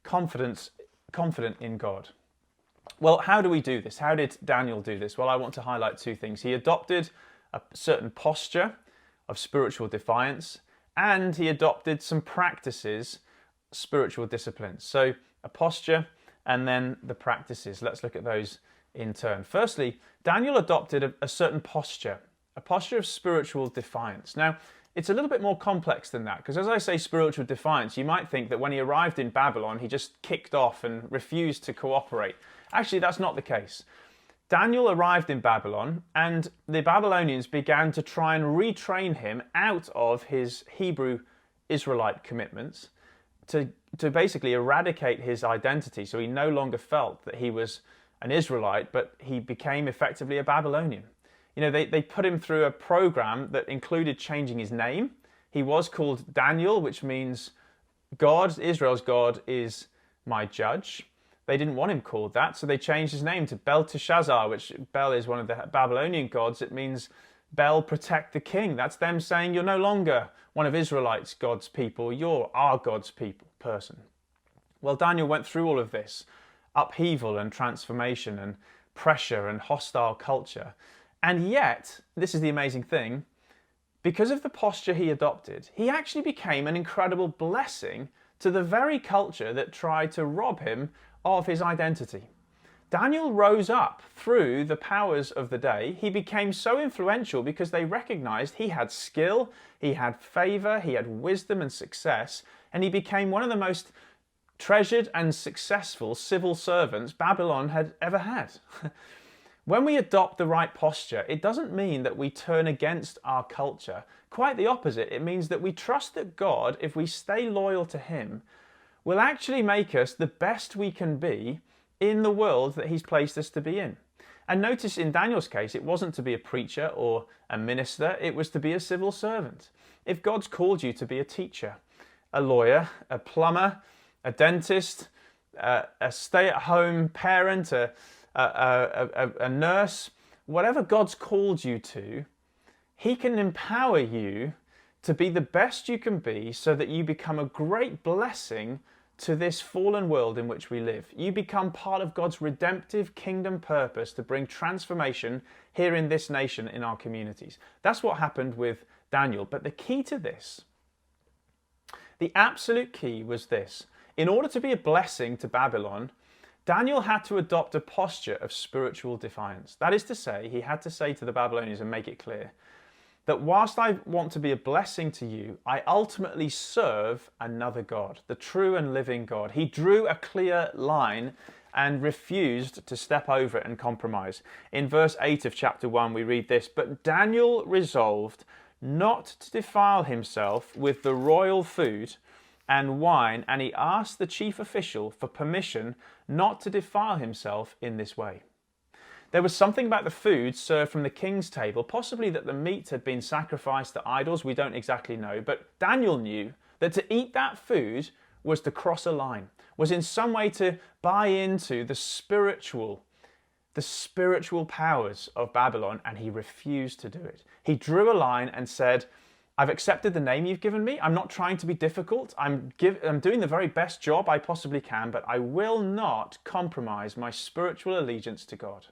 confident in God. Well, how do we do this? How did Daniel do this? Well, I want to highlight two things. He adopted a certain posture of spiritual defiance, and he adopted some practices, spiritual disciplines. So a posture and then the practices. Let's look at those in turn. Firstly, Daniel adopted a certain posture, a posture of spiritual defiance. Now, it's a little bit more complex than that, because as I say spiritual defiance, you might think that when he arrived in Babylon, he just kicked off and refused to cooperate. Actually, that's not the case. Daniel arrived in Babylon, and the Babylonians began to try and retrain him out of his Hebrew Israelite commitments to basically eradicate his identity. So he no longer felt that he was an Israelite, but he became effectively a Babylonian. You know, they put him through a program that included changing his name. He was called Daniel, which means God, Israel's God, is my judge. They didn't want him called that, so they changed his name to Belteshazzar, which Bel is one of the Babylonian gods. It means Bel, protect the king. That's them saying you're no longer one of Israelites, God's people. You're our God's person. Well, Daniel went through all of this upheaval and transformation and pressure and hostile culture. And yet, this is the amazing thing, because of the posture he adopted, he actually became an incredible blessing to the very culture that tried to rob him of his identity. Daniel rose up through the powers of the day. He became so influential because they recognized he had skill, he had favor, he had wisdom and success, and he became one of the most treasured and successful civil servants Babylon had ever had. When we adopt the right posture, it doesn't mean that we turn against our culture. Quite the opposite. It means that we trust that God, if we stay loyal to him, will actually make us the best we can be in the world that he's placed us to be in. And notice in Daniel's case, it wasn't to be a preacher or a minister, it was to be a civil servant. If God's called you to be a teacher, a lawyer, a plumber, a dentist, a stay-at-home parent, a nurse, whatever God's called you to, he can empower you to be the best you can be so that you become a great blessing to this fallen world in which we live. You become part of God's redemptive kingdom purpose to bring transformation here in this nation, in our communities. That's what happened with Daniel. But the key to this, the absolute key was this. In order to be a blessing to Babylon, Daniel had to adopt a posture of spiritual defiance. That is to say, he had to say to the Babylonians and make it clear that whilst I want to be a blessing to you, I ultimately serve another God, the true and living God. He drew a clear line and refused to step over it and compromise. In verse 8 of chapter 1, we read this, "But Daniel resolved not to defile himself with the royal food and wine, and he asked the chief official for permission not to defile himself in this way." There was something about the food served from the king's table, possibly that the meat had been sacrificed to idols, we don't exactly know, but Daniel knew that to eat that food was to cross a line, was in some way to buy into the spiritual the spiritual powers of Babylon, and he refused to do it. He drew a line and said, I've accepted the name you've given me. I'm not trying to be difficult. I'm doing the very best job I possibly can, but I will not compromise my spiritual allegiance to God.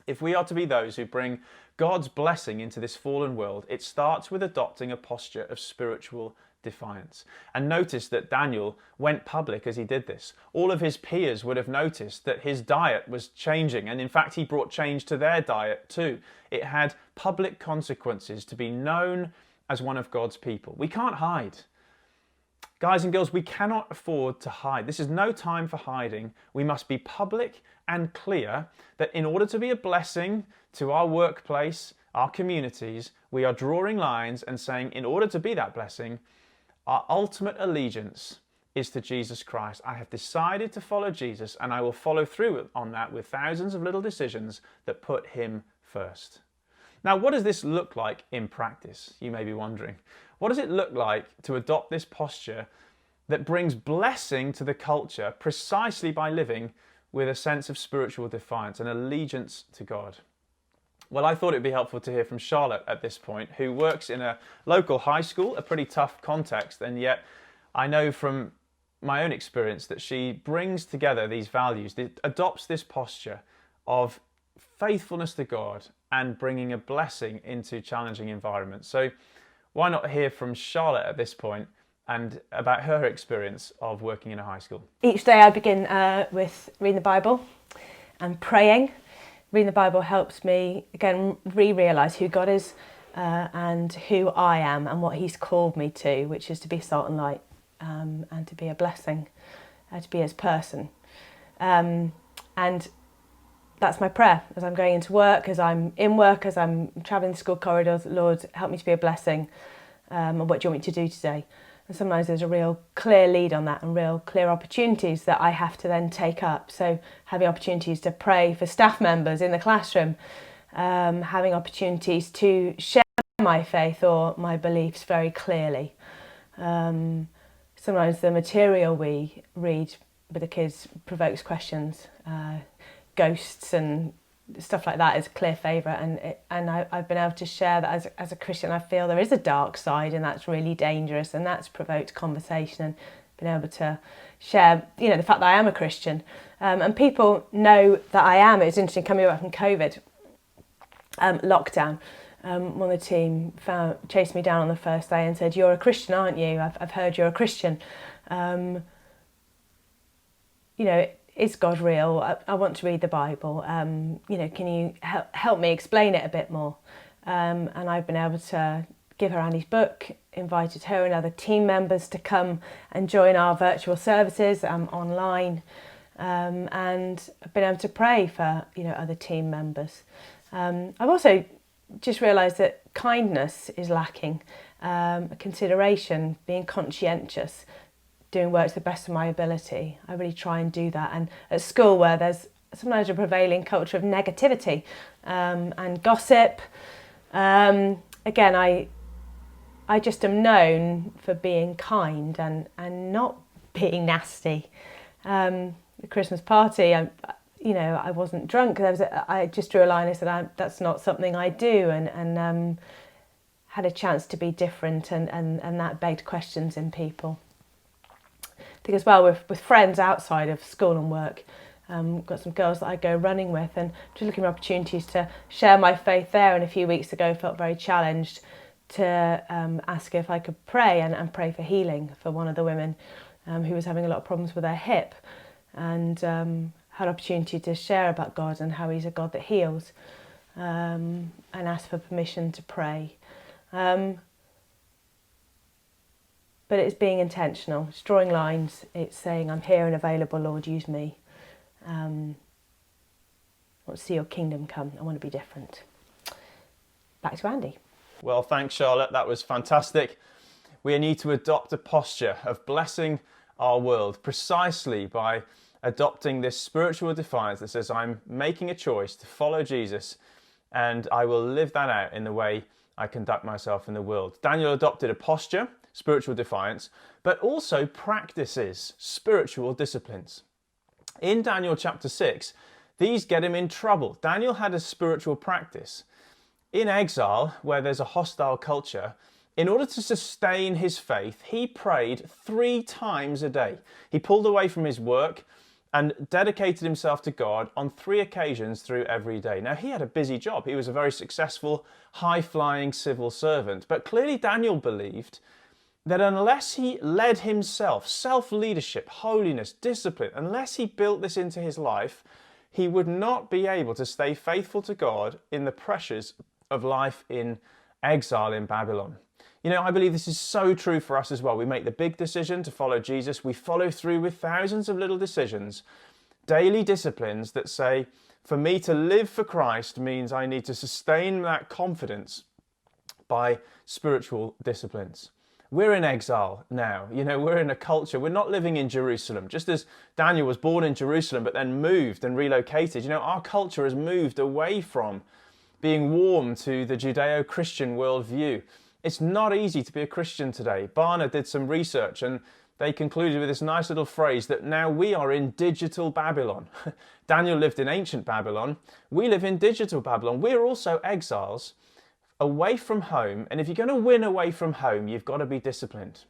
If we are to be those who bring God's blessing into this fallen world, it starts with adopting a posture of spiritual defiance. And notice that Daniel went public as he did this. All of his peers would have noticed that his diet was changing, and in fact he brought change to their diet too. It had public consequences to be known as one of God's people. We can't hide. Guys and girls, we cannot afford to hide. This is no time for hiding. We must be public and clear that in order to be a blessing to our workplace, our communities, we are drawing lines and saying, in order to be that blessing, our ultimate allegiance is to Jesus Christ. I have decided to follow Jesus, and I will follow through on that with thousands of little decisions that put him first. Now, what does this look like in practice? You may be wondering. What does it look like to adopt this posture that brings blessing to the culture precisely by living with a sense of spiritual defiance and allegiance to God? Well, I thought it'd be helpful to hear from Charlotte at this point, who works in a local high school, a pretty tough context, and yet I know from my own experience that she brings together these values, adopts this posture of faithfulness to God and bringing a blessing into challenging environments. So why not hear from Charlotte at this point and about her experience of working in a high school? Each day I begin with reading the Bible and praying. Reading the Bible helps me, again, realise who God is and who I am and what he's called me to, which is to be salt and light and to be a blessing, to be his person. And that's my prayer as I'm going into work, as I'm in work, as I'm travelling the school corridors. Lord, help me to be a blessing. And what do you want me to do today? And sometimes there's a real clear lead on that and real clear opportunities that I have to then take up. So having opportunities to pray for staff members in the classroom, having opportunities to share my faith or my beliefs very clearly. Sometimes the material we read with the kids provokes questions. Ghosts and stuff like that is a clear favourite, and I've been able to share that as a Christian. I feel there is a dark side, and that's really dangerous, and that's provoked conversation and been able to share, the fact that I am a Christian, and people know that I am. It's interesting coming back from COVID lockdown. One of the team chased me down on the first day and said, "You're a Christian, aren't you? I've heard you're a Christian." Is God real? I want to read the Bible. Can you help me explain it a bit more? And I've been able to give her Annie's book, invited her and other team members to come and join our virtual services online, and I've been able to pray for other team members. I've also just realised that kindness is lacking, consideration, being conscientious, doing work to the best of my ability. I really try and do that. And at school, where there's sometimes a prevailing culture of negativity and gossip, again, I just am known for being kind and not being nasty. The Christmas party, I wasn't drunk. I just drew a line and said that's not something I do, and had a chance to be different, and that begged questions in people. I think as well with friends outside of school and work, got some girls that I go running with, and just looking for opportunities to share my faith there. And a few weeks ago felt very challenged to ask if I could pray and pray for healing for one of the women who was having a lot of problems with her hip, and had opportunity to share about God and how he's a God that heals, and ask for permission to pray. But it's being intentional, it's drawing lines, it's saying, I'm here and available, Lord, use me. I want to see your kingdom come, I want to be different. Back to Andy. Well, thanks, Charlotte. That was fantastic. We need to adopt a posture of blessing our world precisely by adopting this spiritual defiance that says, I'm making a choice to follow Jesus, and I will live that out in the way I conduct myself in the world. Daniel adopted a posture, spiritual defiance, but also practices spiritual disciplines. In Daniel chapter 6, These get him in trouble. Daniel had a spiritual practice. In exile, where there's a hostile culture, in order to sustain his faith, he prayed 3 times a day. He pulled away from his work and dedicated himself to God on 3 occasions through every day. Now, he had a busy job. He was a very successful, high-flying civil servant. But clearly Daniel believed that unless he led himself, self-leadership, holiness, discipline, unless he built this into his life, he would not be able to stay faithful to God in the pressures of life in exile in Babylon. You know, I believe this is so true for us as well. We make the big decision to follow Jesus. We follow through with thousands of little decisions, daily disciplines that say, for me to live for Christ means I need to sustain that confidence by spiritual disciplines. We're in exile now. You know, we're in a culture. We're not living in Jerusalem. Just as Daniel was born in Jerusalem but then moved and relocated, you know, our culture has moved away from being warm to the Judeo-Christian worldview. It's not easy to be a Christian today. Barna did some research and they concluded with this nice little phrase that now we are in digital Babylon. Daniel lived in ancient Babylon. We live in digital Babylon. We're also exiles away from home. And if you're going to win away from home, you've got to be disciplined.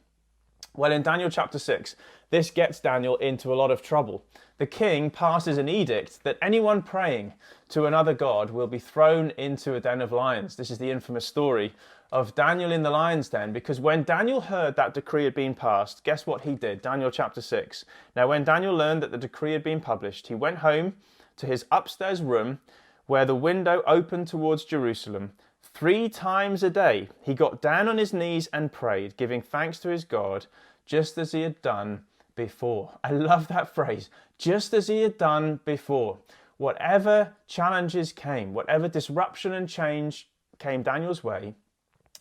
Well, in Daniel chapter 6, this gets Daniel into a lot of trouble. The king passes an edict that anyone praying to another god will be thrown into a den of lions. This is the infamous story of Daniel in the lion's den, because when Daniel heard that decree had been passed, guess what he did? Daniel chapter 6. Now, when Daniel learned that the decree had been published, he went home to his upstairs room where the window opened towards Jerusalem. 3 times a day, he got down on his knees and prayed, giving thanks to his God, just as he had done before. I love that phrase, just as he had done before. Whatever challenges came, whatever disruption and change came Daniel's way,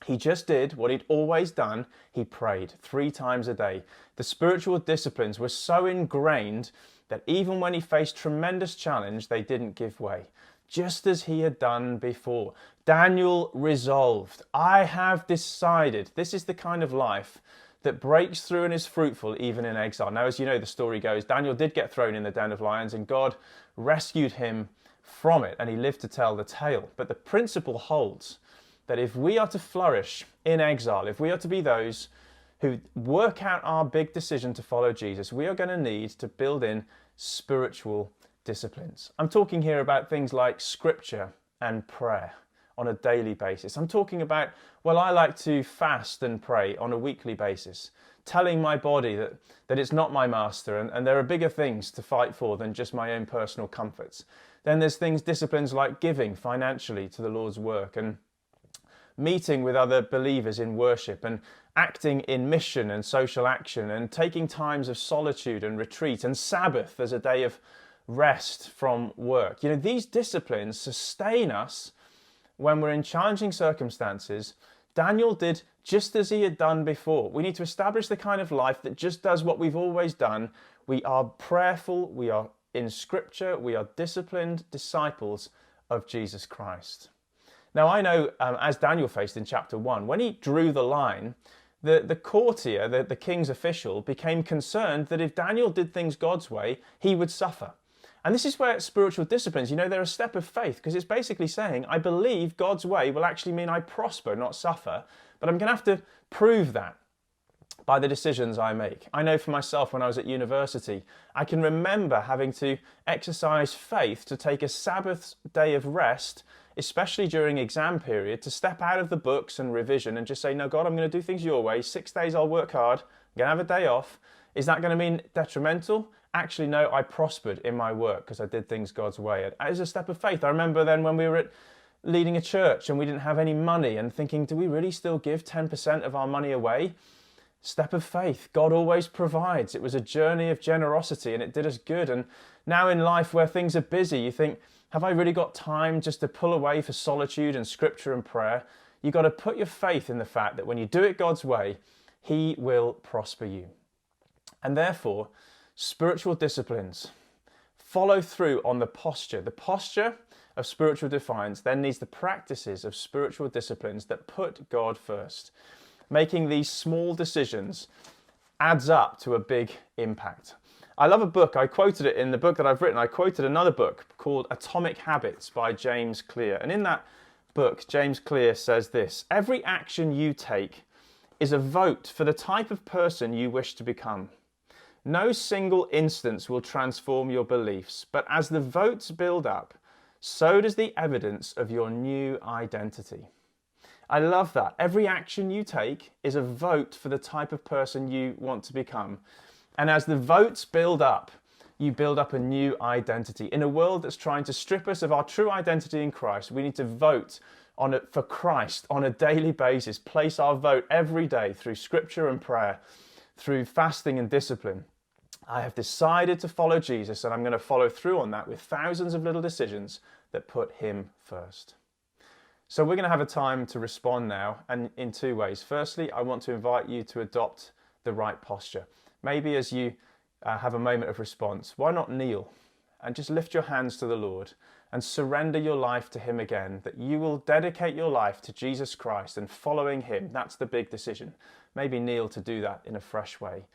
he just did what he'd always done. He prayed 3 times a day. The spiritual disciplines were so ingrained that even when he faced tremendous challenge, they didn't give way, just as he had done before. Daniel resolved, I have decided. This is the kind of life that breaks through and is fruitful even in exile. Now, as you know, the story goes, Daniel did get thrown in the den of lions and God rescued him from it and he lived to tell the tale. But the principle holds that if we are to flourish in exile, if we are to be those who work out our big decision to follow Jesus, we are going to need to build in spiritual disciplines. I'm talking here about things like scripture and prayer on a daily basis. I'm talking about, well, I like to fast and pray on a weekly basis, telling my body that it's not my master and there are bigger things to fight for than just my own personal comforts. Then there's disciplines like giving financially to the Lord's work and meeting with other believers in worship and acting in mission and social action and taking times of solitude and retreat and Sabbath as a day of rest from work. You know, these disciplines sustain us when we're in challenging circumstances. Daniel did just as he had done before. We need to establish the kind of life that just does what we've always done. We are prayerful, we are in scripture, we are disciplined disciples of Jesus Christ. Now, I know, as Daniel faced in chapter 1, when he drew the line, the courtier, the king's official, became concerned that if Daniel did things God's way, he would suffer. And this is where spiritual disciplines, you know, they're a step of faith, because it's basically saying, I believe God's way will actually mean I prosper, not suffer, but I'm going to have to prove that by the decisions I make. I know for myself when I was at university, I can remember having to exercise faith to take a Sabbath day of rest, especially during exam period, to step out of the books and revision and just say, no, God, I'm going to do things your way. 6 days I'll work hard. I'm going to have a day off. Is that going to mean detrimental? Actually, no, I prospered in my work because I did things God's way. It is a step of faith. I remember then when we were leading a church and we didn't have any money and thinking, do we really still give 10% of our money away? Step of faith. God always provides. It was a journey of generosity and it did us good. And now in life where things are busy, you think, have I really got time just to pull away for solitude and scripture and prayer? You've got to put your faith in the fact that when you do it God's way, He will prosper you. And therefore, spiritual disciplines follow through on the posture. The posture of spiritual defiance then needs the practices of spiritual disciplines that put God first. Making these small decisions adds up to a big impact. I love a book. I quoted it in the book that I've written. I quoted another book called Atomic Habits by James Clear. And in that book, James Clear says this: every action you take is a vote for the type of person you wish to become. No single instance will transform your beliefs, but as the votes build up, so does the evidence of your new identity. I love that. Every action you take is a vote for the type of person you want to become. And as the votes build up, you build up a new identity. In a world that's trying to strip us of our true identity in Christ, we need to vote for Christ on a daily basis, place our vote every day through scripture and prayer, through fasting and discipline. I have decided to follow Jesus, and I'm going to follow through on that with thousands of little decisions that put him first. So we're going to have a time to respond now, and in two ways. Firstly, I want to invite you to adopt the right posture. Maybe as you have a moment of response, why not kneel and just lift your hands to the Lord and surrender your life to him again, that you will dedicate your life to Jesus Christ and following him. That's the big decision. Maybe kneel to do that in a fresh way.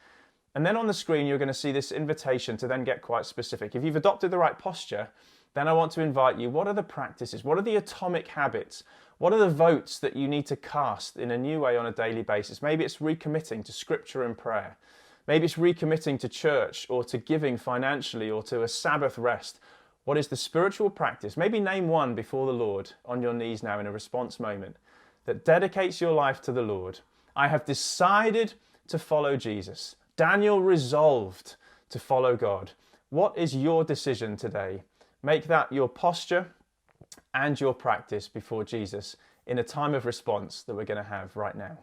And then on the screen, you're going to see this invitation to then get quite specific. If you've adopted the right posture, then I want to invite you, what are the practices? What are the atomic habits? What are the votes that you need to cast in a new way on a daily basis? Maybe it's recommitting to scripture and prayer. Maybe it's recommitting to church or to giving financially or to a Sabbath rest. What is the spiritual practice? Maybe name one before the Lord on your knees now in a response moment that dedicates your life to the Lord. I have decided to follow Jesus. Daniel resolved to follow God. What is your decision today? Make that your posture and your practice before Jesus in a time of response that we're going to have right now.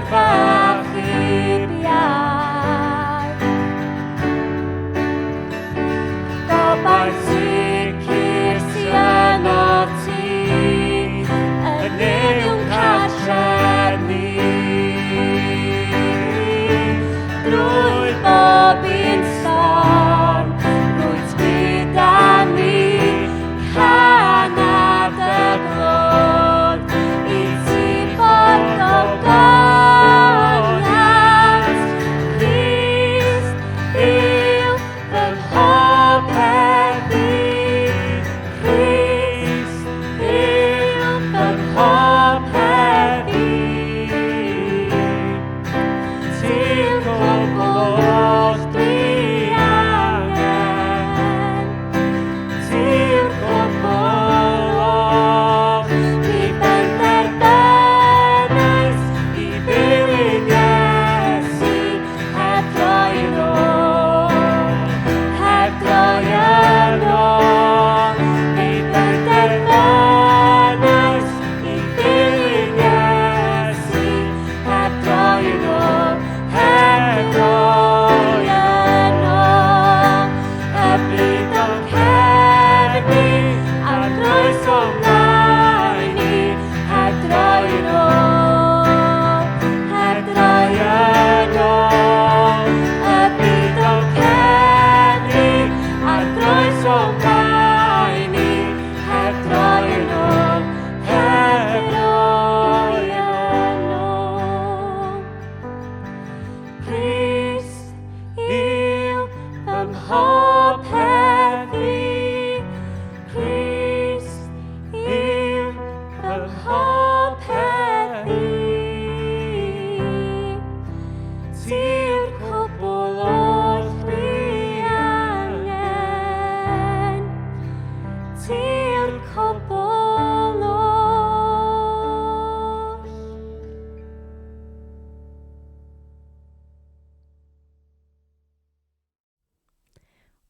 God.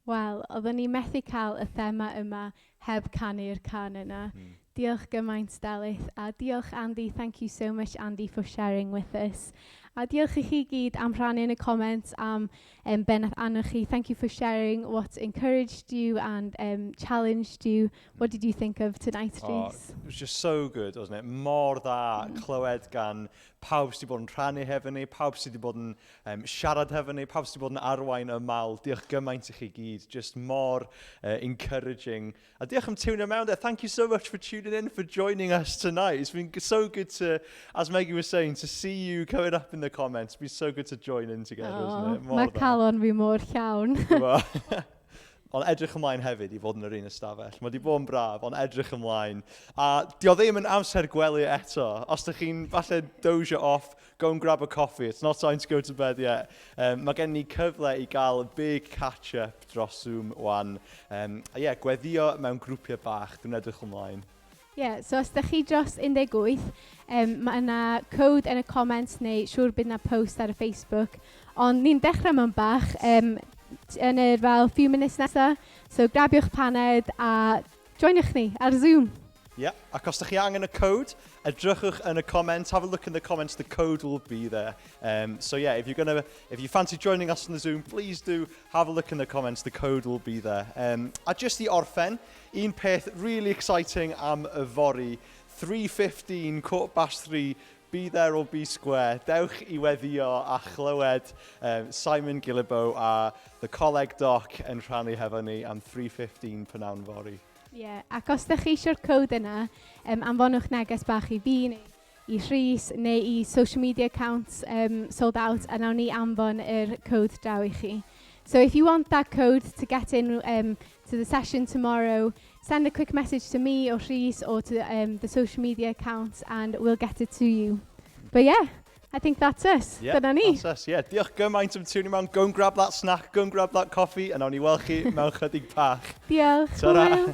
Wel, oeddwn ni methu cael y thema yma heb canu'r can yna. Diolch gymaint Delyth, a diolch Andy, thank you so much Andy for sharing with us. A diolch i chi gyd am rhannu yn y comments am Benneth anwch chi. Thank you for sharing what encouraged you and challenged you. What did you think of tonight, Rhys? It was just so good, wasn't it? Mor dda clywed gan pawb sydd wedi bod yn rhannu hefo ni, pawb sydd wedi bod yn siarad hefo ni, pawb sydd wedi bod yn arwain y mal. Diolch gymaint i chi gyd, just more encouraging. A diolch am tuning mewn there. Thank you so much for tuning in, for joining us tonight. It's been so good to, as Maggie was saying, to see you coming up in the comments. It's been so good to join in together, isn't it? Mae calon fi mor llawn. Ond edrych ymlaen hefyd i fod yn yr un ystafell. Mae wedi bod yn braf, ond edrych ymlaen. A di o ddim yn amser gwely eto. Os ydych chi'n falle dozio off, go and grab a coffee. It's not time to go to bed yet. Mae gen ni cyfle i gael y big catch-up dros Zoom wan. Gweddio mewn grwpiau bach. Dwi'n edrych ymlaen. So os ydych chi dros 18, mae yna code yn y comments neu siŵr bydd yna post ar y Facebook. Ond ni'n dechrau mewn bach yn yr fel few minutes nesaf. So grabiwch paned a joinwch ni ar Zoom. Ac os ydych chi angen y code, edrychwch yn y comments. Have a look in the comments, the code will be there. If you fancy joining us on the Zoom, please do have a look in the comments, the code will be there. A just i orffen, un peth really exciting am y fori, 3:15, 3:15, be there or be square. Dewch i weddio a chlywed Simon Gillibo a the coleg doc yn rhannu hefo ni am 3:15 pnawn fori. Ac os ydych chi eisiau'r code yna, anfonwch neges bach i fi neu i Rhys neu i social media accounts sold out a nawn ni anfon yr code draw i chi. So if you want that code to get in to the session tomorrow, send a quick message to me or Rhys or to the social media accounts and we'll get it to you. But I think that's us. Dyna ni. That's us, Diolch gymaint am tuning mewn. Go and grab that snack, go and grab that coffee, a nawn ni weld chi mewn chydig bach. Diolch. Ta-ra.